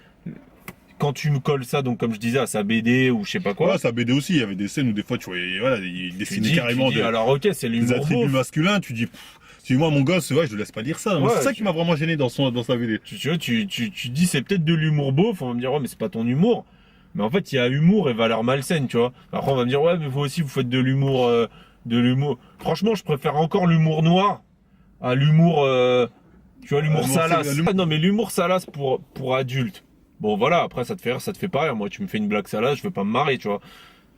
quand tu me colles ça, donc comme je disais, à sa BD ou je sais pas quoi, Ouais, ça BD aussi, il y avait des scènes où des fois, tu vois, voilà, il tu dessinait dis, carrément alors ok, c'est des l'humour attributs beauf. masculins, tu dis, si moi, mon gosse, ouais, je le laisse pas lire ça. Moi, Ouais, c'est ça qui m'a vraiment gêné dans sa BD. Tu vois, tu dis, c'est peut-être de l'humour beauf, on va me dire, ouais, mais c'est pas ton humour. Mais en fait, il y a humour et valeur malsaine, tu vois. Après, on va me dire, ouais, mais vous aussi, vous faites de l'humour, Franchement, je préfère encore l'humour noir à l'humour, tu vois, l'humour salace. Ah, non, mais l'humour salace pour adultes. Bon, voilà, après, ça te fait rire, ça te fait pas rire. Moi, tu me fais une blague salace, je vais pas me marrer, tu vois.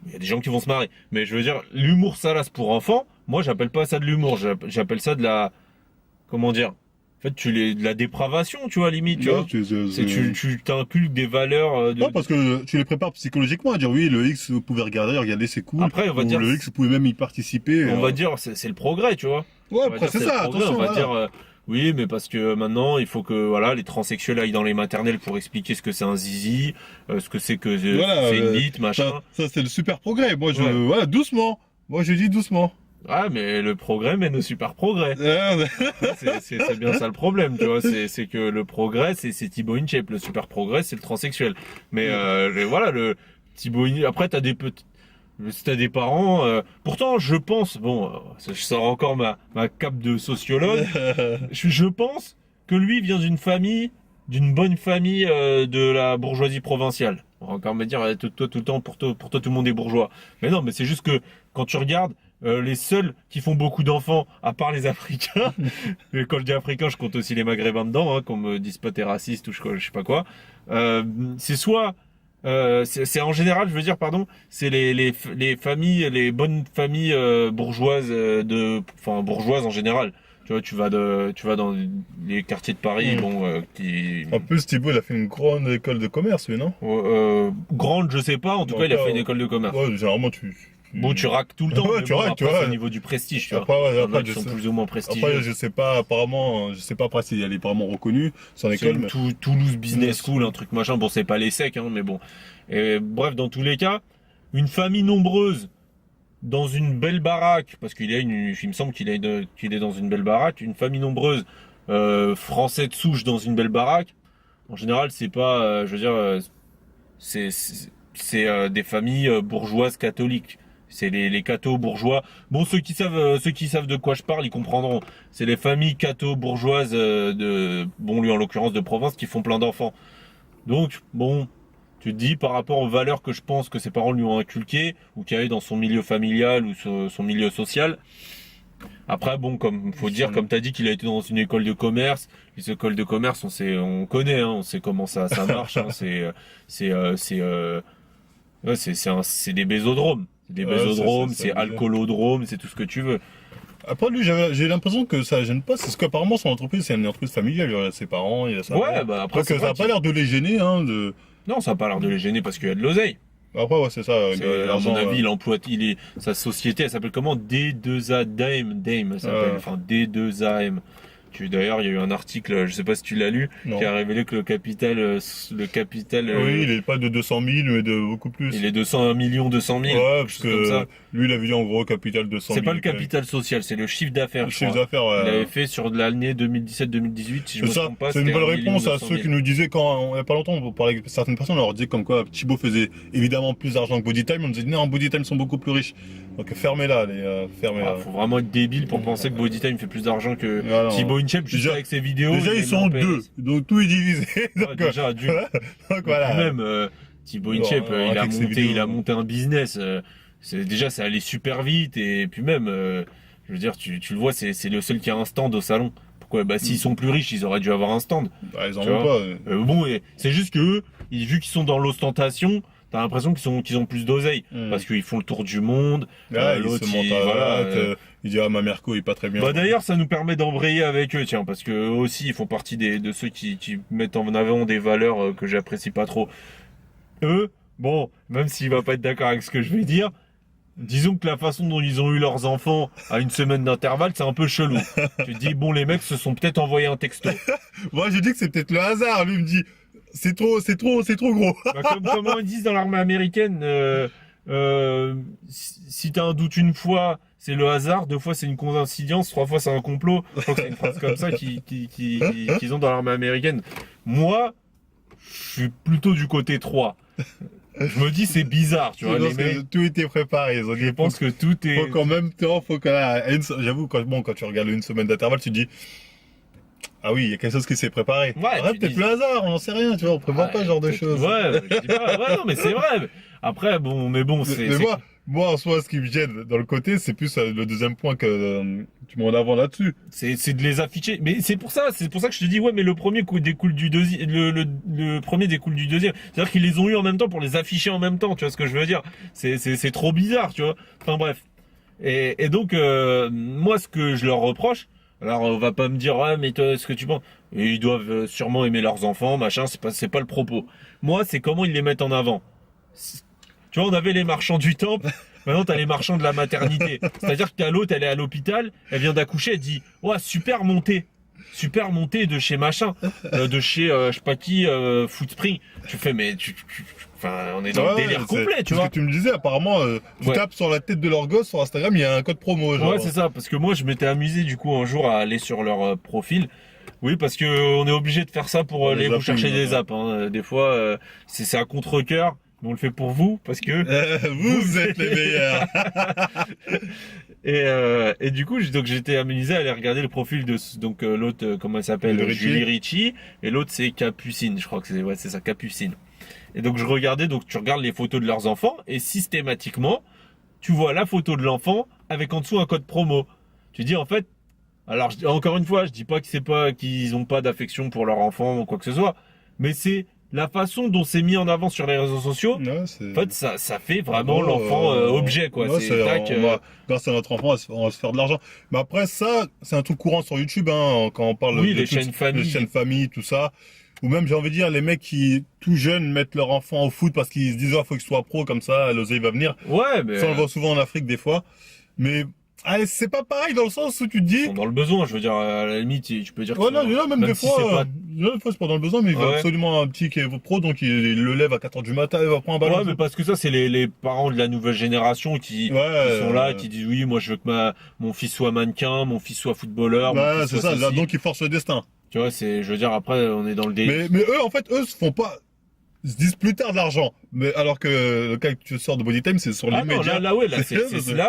Il y a des gens qui vont se marrer. Mais je veux dire, l'humour salace pour enfants, moi, j'appelle pas ça de l'humour. J'appelle ça de la, comment dire? En fait, de la dépravation, tu vois, limite, tu vois. Tu t'inculques des valeurs Non, parce que tu les prépares psychologiquement à dire, oui, le X, vous pouvez regarder, c'est cool. Après, on va Ou dire, le X, vous pouvez même y participer. on va dire, c'est le progrès, tu vois. Ouais, On va après, dire, c'est le ça, progrès, attention. on va Voilà. dire, oui, mais parce que maintenant, il faut que, voilà, les transsexuels aillent dans les maternelles pour expliquer ce que c'est un zizi, ce que c'est que Voilà, c'est une bite, machin. Ça, c'est le super progrès. Moi, Ouais. voilà, doucement. Moi, je dis doucement. Ah, mais le progrès mène au super progrès. C'est bien ça le problème, tu vois. C'est que le progrès, c'est Thibaut InShape. Le super progrès, c'est le transsexuel. Mais voilà, le Thibaut InShape. Après, si t'as des parents. Pourtant, je pense. Bon, je sors encore ma cape de sociologue. Je pense que lui vient d'une bonne famille de la bourgeoisie provinciale. On va encore me dire, toi, tout le temps, pour toi, tout le monde est bourgeois. Mais non, mais c'est juste que quand tu regardes. Les seuls qui font beaucoup d'enfants, à part les Africains, et quand je dis Africains, je compte aussi les Maghrébins dedans, hein, qu'on me dise pas t'es raciste ou je sais pas quoi. C'est soit, c'est en général, je veux dire, pardon, c'est les familles, les bonnes familles bourgeoises bourgeoises en général. Tu vois, tu vas dans les quartiers de Paris, qui. En plus, Thibaut, il a fait une grande école de commerce, lui, non? Grande, je sais pas. En tout cas, il a fait une école de commerce. Ouais, généralement, Bon, tu raques tout le temps. Ouais, mais tu bon, raques, après, tu vois. c'est au niveau du prestige, tu vois. Après, ouais, Il y en a après, qui je sont sais. plus ou moins prestigieux. Après, je sais pas, apparemment, je sais pas après si elle est vraiment reconnue, son C'est école, une mais. Toulouse Business School, un truc machin. Bon, c'est pas les secs, hein, mais bon. Et, bref, dans tous les cas, une famille nombreuse dans une belle baraque, parce il me semble qu'il est dans une belle baraque, une famille nombreuse, français de souche dans une belle baraque. En général, c'est pas, je veux dire, c'est des familles bourgeoises catholiques. C'est les cathos bourgeois. Bon, ceux qui savent de quoi je parle, ils comprendront. C'est les familles cathos bourgeoises lui en l'occurrence de province, qui font plein d'enfants. Donc, bon, tu te dis par rapport aux valeurs que je pense que ses parents lui ont inculquées ou qu'il y avait dans son milieu familial ou son milieu social. Après, bon, comme t'as dit qu'il a été dans une école de commerce. Les écoles de commerce, on connaît, hein, on sait comment ça marche. Hein, c'est des bésodromes. Des bésodromes, c'est alcoolodrome, c'est tout ce que tu veux. Après, lui, j'ai l'impression que ça gêne pas, c'est ce qu'apparemment son entreprise, c'est une entreprise familiale, il y a ses parents, il y a sa mère. Bah après, ça a pas l'air de les gêner, hein, Non, ça a pas l'air de les gêner parce qu'il y a de l'oseille. Après, ouais, c'est ça. À mon avis, sa société, elle s'appelle comment? D2A Dame, elle s'appelle, enfin D2AM. D'ailleurs, il y a eu un article, je sais pas si tu l'as lu, Non. qui a révélé que le capital, Oui, il est pas de 200 000, mais de beaucoup plus. il est de 1 million 200 000. Ouais, quelque parce chose comme ça. que lui, il avait dit en gros capital de 100 C'est 000. pas le capital social, c'est le chiffre d'affaires. Le je chiffre crois. d'affaires, Il ouais. avait fait sur de l'année 2017-2018, si je me C'est ça, trompe pas. c'est une c'était bonne 1 réponse à 200 ceux 000. qui nous disaient quand, il y a pas longtemps, on parlait avec certaines personnes, on leur disait comme quoi Thibaut faisait évidemment plus d'argent que Bodytime, on nous disait non, Bodytime sont beaucoup plus riches. Donc fermez-la, fermez-la. Faut vraiment être débile pour penser que Bodytime fait plus d'argent que Ouais, non. Thibaut Inchep, juste Déjà- avec ses vidéos. Déjà, il ils est sont en deux, PS. donc tout est divisé. Ouais, donc, déjà, d'une. donc voilà. Puis même Thibaut Inchep, Ouais, avec ses vidéos. il a monté un business. Ça allait super vite et puis même, je veux dire, tu le vois, c'est le seul qui a un stand au salon. Pourquoi? Bah s'ils sont plus riches, ils auraient dû avoir un stand. Bah, ils en Tu ont vois. pas. Bon, et c'est juste que eux, vu qu'ils sont dans l'ostentation, t'as l'impression qu'ils ont plus d'oseille parce qu'ils font le tour du monde. Là, ils l'autre, se montent à voilà, la hâte, il dit ah ma Merco il est pas très bien. Bah d'ailleurs, ça nous permet d'embrayer avec eux, tiens, parce que eux aussi, ils font partie de ceux qui mettent en avant des valeurs que j'apprécie pas trop. Eux, bon, même s'il va pas être d'accord avec ce que je vais dire, disons que la façon dont ils ont eu leurs enfants à une semaine d'intervalle, c'est un peu chelou. Tu te dis, bon, les mecs se sont peut-être envoyé un texto. Moi j'ai dit que c'est peut-être le hasard, lui il me dit c'est trop gros. Bah, comment ils disent dans l'armée américaine, si t'as un doute une fois, c'est le hasard, 2 fois c'est une coïncidence, 3 fois c'est un complot. Je crois que c'est une phrase comme ça qu'ils ont dans l'armée américaine. Moi, je suis plutôt du côté 3. Je me dis c'est bizarre, tu vois. Je Les pense que mecs, tout était préparé. Ils ont dit, je pense que tout est. faut qu'en même temps, j'avoue, quand tu regardes une semaine d'intervalle, tu te dis, ah oui, il y a quelque chose qui s'est préparé. Ouais, Arrête, tu peut-être dis- le hasard, on n'en sait rien, tu vois, on prévoit pas ce genre de peut-être- choses. Ouais, je dis pas. Ouais, non, mais c'est vrai. Après, bon, Mais moi, en soi, ce qui me gêne dans le côté, c'est plus le deuxième point que tu mets en avant là-dessus. c'est de les afficher. Mais c'est pour ça que je te dis, ouais, mais le premier découle du deuxième, le premier découle du deuxième. C'est-à-dire qu'ils les ont eu en même temps pour les afficher en même temps, tu vois ce que je veux dire? C'est trop bizarre, tu vois. Enfin, bref. Et donc, moi, ce que je leur reproche, alors, on va pas me dire, ouais, mais toi, ce que tu penses, et ils doivent sûrement aimer leurs enfants, machin, c'est pas le propos. Moi, c'est comment ils les mettent en avant. Tu vois, on avait les marchands du temple, maintenant t'as les marchands de la maternité. C'est-à-dire que t'as l'autre, elle est à l'hôpital, elle vient d'accoucher, elle dit, ouais, super montée de chez machin, de chez, je sais pas qui, Footspring. Tu fais, mais enfin, on est dans le délire complet, tu C'est vois. ce que tu me disais, apparemment, tu Ouais. tapes sur la tête de leur gosse sur Instagram, il y a un code promo, genre. Ouais, c'est ça, parce que moi, je m'étais amusé, du coup, un jour à aller sur leur profil. Oui, parce que on est obligé de faire ça pour Pour aller les vous appuis, chercher des ouais. apps, hein. Des fois, c'est à contre-cœur. Mais on le fait pour vous, parce que Vous êtes les meilleurs. et du coup, donc j'étais amusé à aller regarder le profil de l'autre, comment elle s'appelle, Julie Ricci. Julie Ricci, et l'autre c'est Capucine, je crois que c'est ça, Capucine. Et donc je regardais, donc tu regardes les photos de leurs enfants et systématiquement, tu vois la photo de l'enfant avec en dessous un code promo. Tu dis en fait, alors encore une fois, je dis pas que c'est pas qu'ils ont pas d'affection pour leur enfant ou quoi que ce soit, mais c'est la façon dont c'est mis en avant sur les réseaux sociaux. Ouais, En fait, ça fait vraiment Oh, l'enfant objet, quoi. ouais, C'est tac. grâce à notre enfant, on va se faire de l'argent. Mais après, ça, c'est un truc courant sur YouTube, hein, quand on parle Oui, de les chaînes famille. les chaînes famille, tout ça. Ou même, j'ai envie de dire, les mecs qui, tout jeunes, mettent leur enfant au foot parce qu'ils se disent, oh, faut qu'il soit pro, comme ça, l'oseille va venir. Ouais, mais Ça, on le voit souvent en Afrique, des fois. Mais, allez, c'est pas pareil dans le sens où tu te ils dis, sont dans le besoin. Je veux dire, à la limite, tu peux dire. ouais, que non, là, même des si fois, c'est pas- c'est pas dans le besoin, mais il veut Ouais. absolument un petit qui est pro, donc il le lève à 4h du matin, il va prendre un ballon. Ouais, mais parce que ça, c'est les parents de la nouvelle génération qui sont là, qui disent oui, moi je veux que mon fils soit mannequin, mon fils soit footballeur. mon Ouais, fils c'est soit ça, ceci. donc ils forcent le destin. Tu vois, je veux dire, après, on est dans le délire. Mais eux, en fait, eux se font pas, ils se disent plus tard de l'argent. Mais alors que le cas que tu sors de Bodytime, c'est sur Ah non, l'immédiat. ouais, là,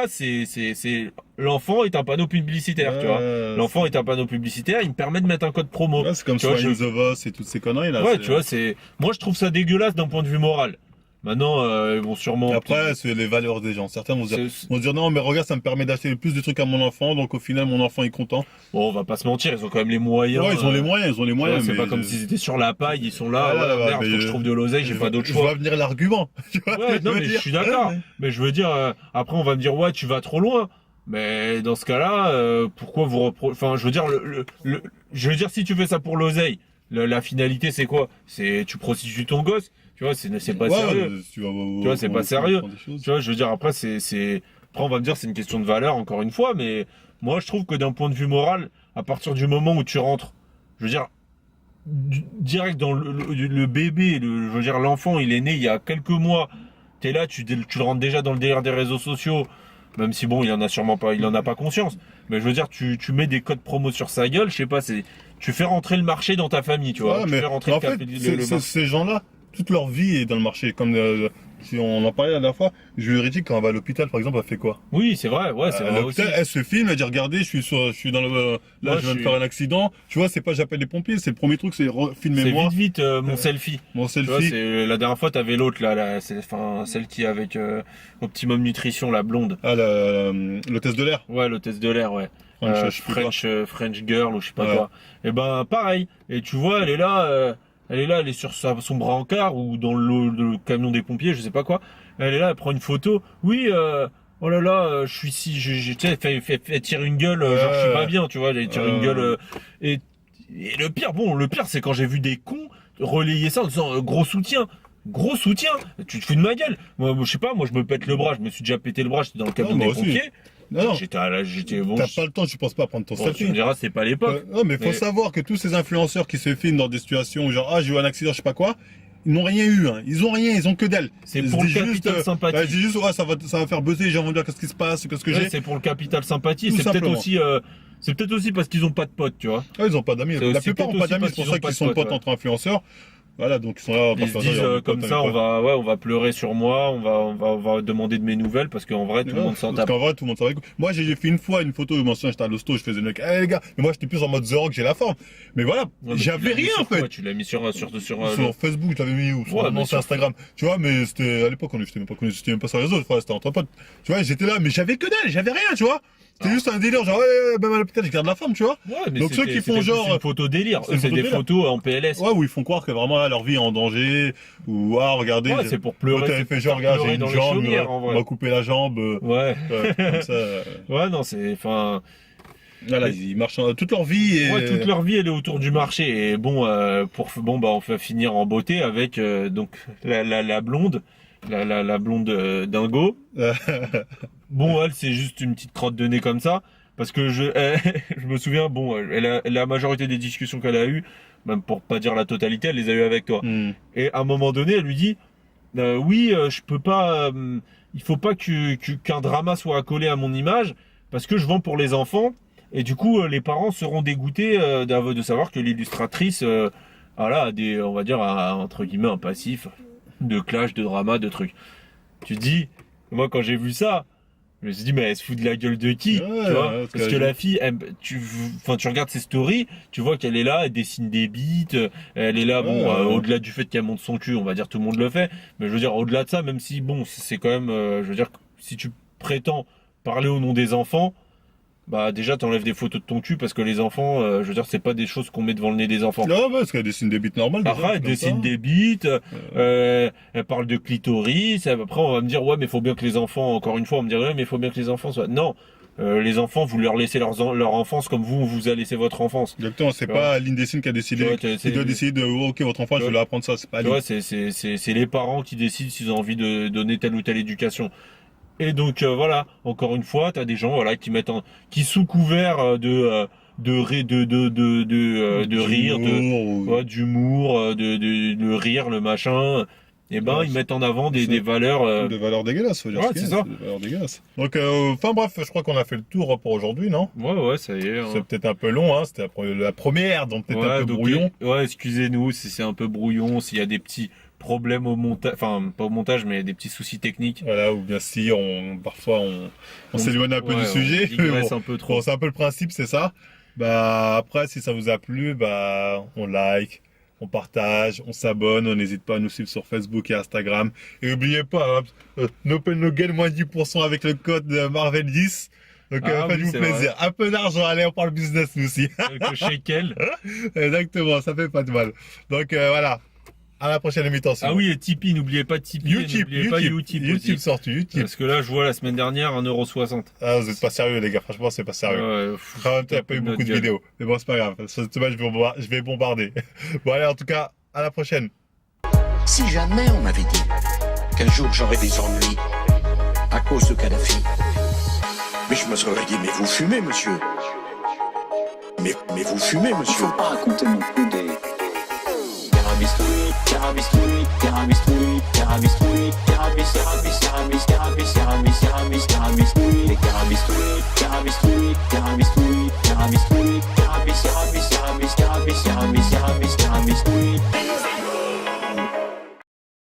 C'est- c'est l'enfant est un panneau publicitaire, tu vois. L'enfant est un panneau publicitaire, il me permet de mettre un code promo. Ouais, c'est comme Tu vois, Swine the Voss et toutes ces conneries là. Ouais, tu vois, moi je trouve ça dégueulasse d'un point de vue moral. Maintenant, ils vont sûrement. Après, c'est les valeurs des gens. Certains vont se dire, C'est- vont se dire non, mais regarde, ça me permet d'acheter plus de trucs à mon enfant, donc au final, mon enfant est content. Bon, on va pas se mentir, ils ont quand même les moyens. Ouais, ils ont les moyens, Tu vois, c'est mais pas comme s'ils étaient sur la paille, ils sont là, Ouais, ouais, merde, mais faut que je trouve de l'oseille, j'ai pas d'autre Je choix. vois venir l'argument. Tu vois ce Ouais, que non, je veux mais je dire suis d'accord. Mais je veux dire, après, on va me dire, ouais, tu vas trop loin. Mais dans ce cas-là, pourquoi enfin, je veux dire, je veux dire, si tu fais ça pour l'oseille, la finalité, c'est quoi? C'est, tu prostitues ton gosse. Tu vois, c'est pas Ouais, sérieux. tu vois, c'est pas sérieux. Tu vois, je veux dire, après, après, on va me dire, c'est une question de valeur, encore une fois, mais moi, je trouve que d'un point de vue moral, à partir du moment où tu rentres, je veux dire, direct dans le bébé, je veux dire, l'enfant, il est né il y a quelques mois. T'es là, tu le rentres déjà dans le délire des réseaux sociaux, même si bon, il en a pas conscience. Mais je veux dire, tu mets des codes promo sur sa gueule, je sais pas, tu fais rentrer le marché dans ta famille, tu vois. Ouais, Tu mais fais rentrer en le fait, marché. ces gens-là, toute leur vie est dans le marché. Comme si on en parlait la dernière fois, Julie Ritchie, quand elle va à l'hôpital, par exemple, elle fait quoi? Oui, c'est vrai, ouais, c'est À vrai aussi. l'hôpital, elle se filme, elle dit regardez, je suis dans le, là, Moi, je viens de faire un accident. Tu vois, c'est pas j'appelle les pompiers, c'est le premier truc, c'est C'est filmez-moi vite, mon selfie. mon Tu vois, selfie. c'est la dernière fois, t'avais l'autre là, celle qui est avec Optimum Nutrition, la blonde. Ah, le test de l'air. Ouais, l'hôtesse de l'air, ouais. French, je sais plus quoi. French Girl ou je sais pas Ouais. quoi. Et ben pareil. Et tu vois, elle est là, elle est sur son brancard ou dans le camion des pompiers, je sais pas quoi. Elle est là, elle prend une photo. Oui, oh là là, je suis ici, tu sais, elle tire une gueule, genre je suis pas bien, tu vois, elle tire une gueule. Et le pire, c'est quand j'ai vu des cons relayer ça en disant gros soutien. Gros soutien, tu te fous de ma gueule. Moi, je sais pas, moi je me pète le bras, je me suis déjà pété le bras, j'étais dans le camion Non, des moi aussi. pompiers. Non, J'étais bon. t'as pas le temps, je pense pas à prendre ton Bon, tu selfie. me diras, c'est pas l'époque. Non, mais faut Mais- savoir que tous ces influenceurs qui se filment dans des situations où genre, ah, j'ai eu un accident, je sais pas quoi, ils n'ont rien eu, hein. Ils ont rien, ils ont que dalle. C'est Ils se pour le disent capital juste, sympathie. ouais, ils disent juste, ouais, ça va faire buzzer, les gens vont dire qu'est-ce qui se passe, qu'est-ce que Ouais, j'ai. c'est pour le capital sympathie. Tout C'est peut-être simplement. c'est peut-être aussi parce qu'ils ont pas de potes, tu vois. Ah, ils ont pas d'amis. C'est La aussi plupart ont peut-être pas aussi d'amis, parce c'est pour qu'ils ça ont pas qu'ils de sont potes, potes ouais. entre influenceurs. Voilà, donc ils sont là. Ils se disent comme ça, on va pleurer sur moi, on va demander de mes nouvelles parce qu'en vrai tout le monde s'en Parce tape. qu'en vrai, tout le monde s'en va. Moi, j'ai fait une fois une photo où moi, j'étais à l'hosto, je faisais le mec, les gars. Mais moi, j'étais plus en mode The Rock, j'ai la forme. Mais voilà, Ouais, mais j'avais tu l'as mis rien, sur en fait. quoi Tu l'as mis sur Sur Facebook, je l'avais mis ou sur Ouais, mon mais ancien sur- Instagram. Tu vois, mais c'était à l'époque, on était même pas sur les réseaux, c'était entre potes. Tu vois, j'étais là, mais j'avais que dalle, j'avais rien, tu vois. C'était Ah. juste un délire, genre, ouais, même à l'hôpital, je garde la forme, tu vois. Ouais, mais Donc ceux qui font genre- c'est une photo délire. C'est une C'est photo des délire. photos en PLS. Ouais, où ils font croire que vraiment là, leur vie est en danger, ou ah, regardez. Ouais, c'est pour pleurer. T'avais c'est fait pour genre, regarde, pleurer j'ai dans une les jambe, chaumières, en on vrai. m'a coupé la jambe, Ouais. comme ça. Ouais, non, c'est, enfin, Voilà, ils marchent toute leur vie et. ouais, toute leur vie, elle est autour du marché. Et bon, on va finir en beauté avec donc la blonde, la blonde dingo. Bon, elle, c'est juste une petite crotte de nez comme ça, parce que je me souviens, bon, la majorité des discussions qu'elle a eues, même pour pas dire la totalité, elle les a eues avec toi. Hmm. Et à un moment donné, elle lui dit, oui, je peux pas, il faut pas qu'un drama soit accolé à mon image, parce que je vends pour les enfants. Et du coup, les parents seront dégoûtés de savoir que l'illustratrice, voilà, a des, on va dire, entre guillemets, un passif de clash, de drama, de trucs. Tu te dis, moi, quand j'ai vu ça, je me suis dit, mais elle se fout de la gueule de qui, Ouais, tu vois? ouais, Parce que la fille, tu regardes ses stories, tu vois qu'elle est là, elle dessine des bites, elle est là, bon, Ouais. au-delà du fait qu'elle monte son cul, on va dire tout le monde le fait, mais je veux dire, au-delà de ça, même si, bon, c'est quand même, je veux dire, si tu prétends parler au nom des enfants, bah déjà t'enlèves des photos de ton cul parce que les enfants, je veux dire, c'est pas des choses qu'on met devant le nez des enfants. Non, ouais, parce qu'elle dessine des bites normales. déjà, Après, elle c'est comme dessine ça. des bites, elle parle de clitoris, après on va me dire, ouais, mais faut bien que les enfants, encore une fois, on me dirait, ouais, mais faut bien que les enfants soient... Non, les enfants, vous leur laissez leur enfance comme vous, on vous a laissé votre enfance. Exactement, c'est Tu pas Aline Dessine qui a décidé. Tu vois, Qui doit décider de, oh, ok, votre enfant, je vais Ouais. lui apprendre ça, c'est pas Tu Aline. vois, c'est les parents qui décident s'ils ont envie de donner telle ou telle éducation. Et donc voilà, encore une fois, t'as des gens voilà qui mettent qui sous couvert de rire, d'humour, de rire, le machin. Et ben Ouais, ils mettent en avant des c'est- valeurs. Des valeurs dégueulasses, faut dire Ouais, ce qu'il y a, c'est ça. des valeurs dégueulasses. Donc, enfin bref, je crois qu'on a fait le tour pour aujourd'hui, non? Ouais, ça y est. Hein. C'est peut-être un peu long, hein, c'était la première, donc peut-être un peu donc, brouillon. Ouais, excusez-nous si c'est un peu brouillon, s'il y a des petits problèmes au montage, enfin pas au montage, mais des petits soucis techniques. Voilà, ou bien si parfois on s'éloigne un peu Ouais, du sujet. On digresse mais un peu trop. bon, c'est un peu le principe, c'est ça. Bah, après, si ça vous a plu, bah, on like, on partage, on s'abonne, on n'hésite pas à nous suivre sur Facebook et Instagram. Et n'oubliez pas, hein, no pain no gain, moins 10% avec le code Marvel10. Donc, Ah oui, faites-vous c'est plaisir. Un peu d'argent, allez, on parle business, nous aussi. Avec le shekel. Exactement, ça fait pas de mal. Donc, voilà. À la prochaine émission. Ah oui, et Tipeee, n'oubliez pas Tipeee. YouTube, N'oubliez pas YouTube aussi. sorti, YouTube. Parce que là, je vois la semaine dernière 1,60 €. Ah, vous êtes pas sérieux, les gars. Franchement, c'est pas sérieux. Ouais, En même temps, il n'y a pas eu beaucoup de vidéos. Mais bon, c'est pas grave. Cette semaine, je vais bombarder. Bon, allez, en tout cas, à la prochaine. Si jamais on m'avait dit qu'un jour j'aurais des ennuis à cause de Kadhafi, mais je me serais dit, mais vous fumez, monsieur. Mais vous fumez, monsieur. Faut pas raconter non plus des... Terabistouille, terabistouille, terabistouille, terabistouille, terabis, terabis, terabis, terabis, terabis, terabis,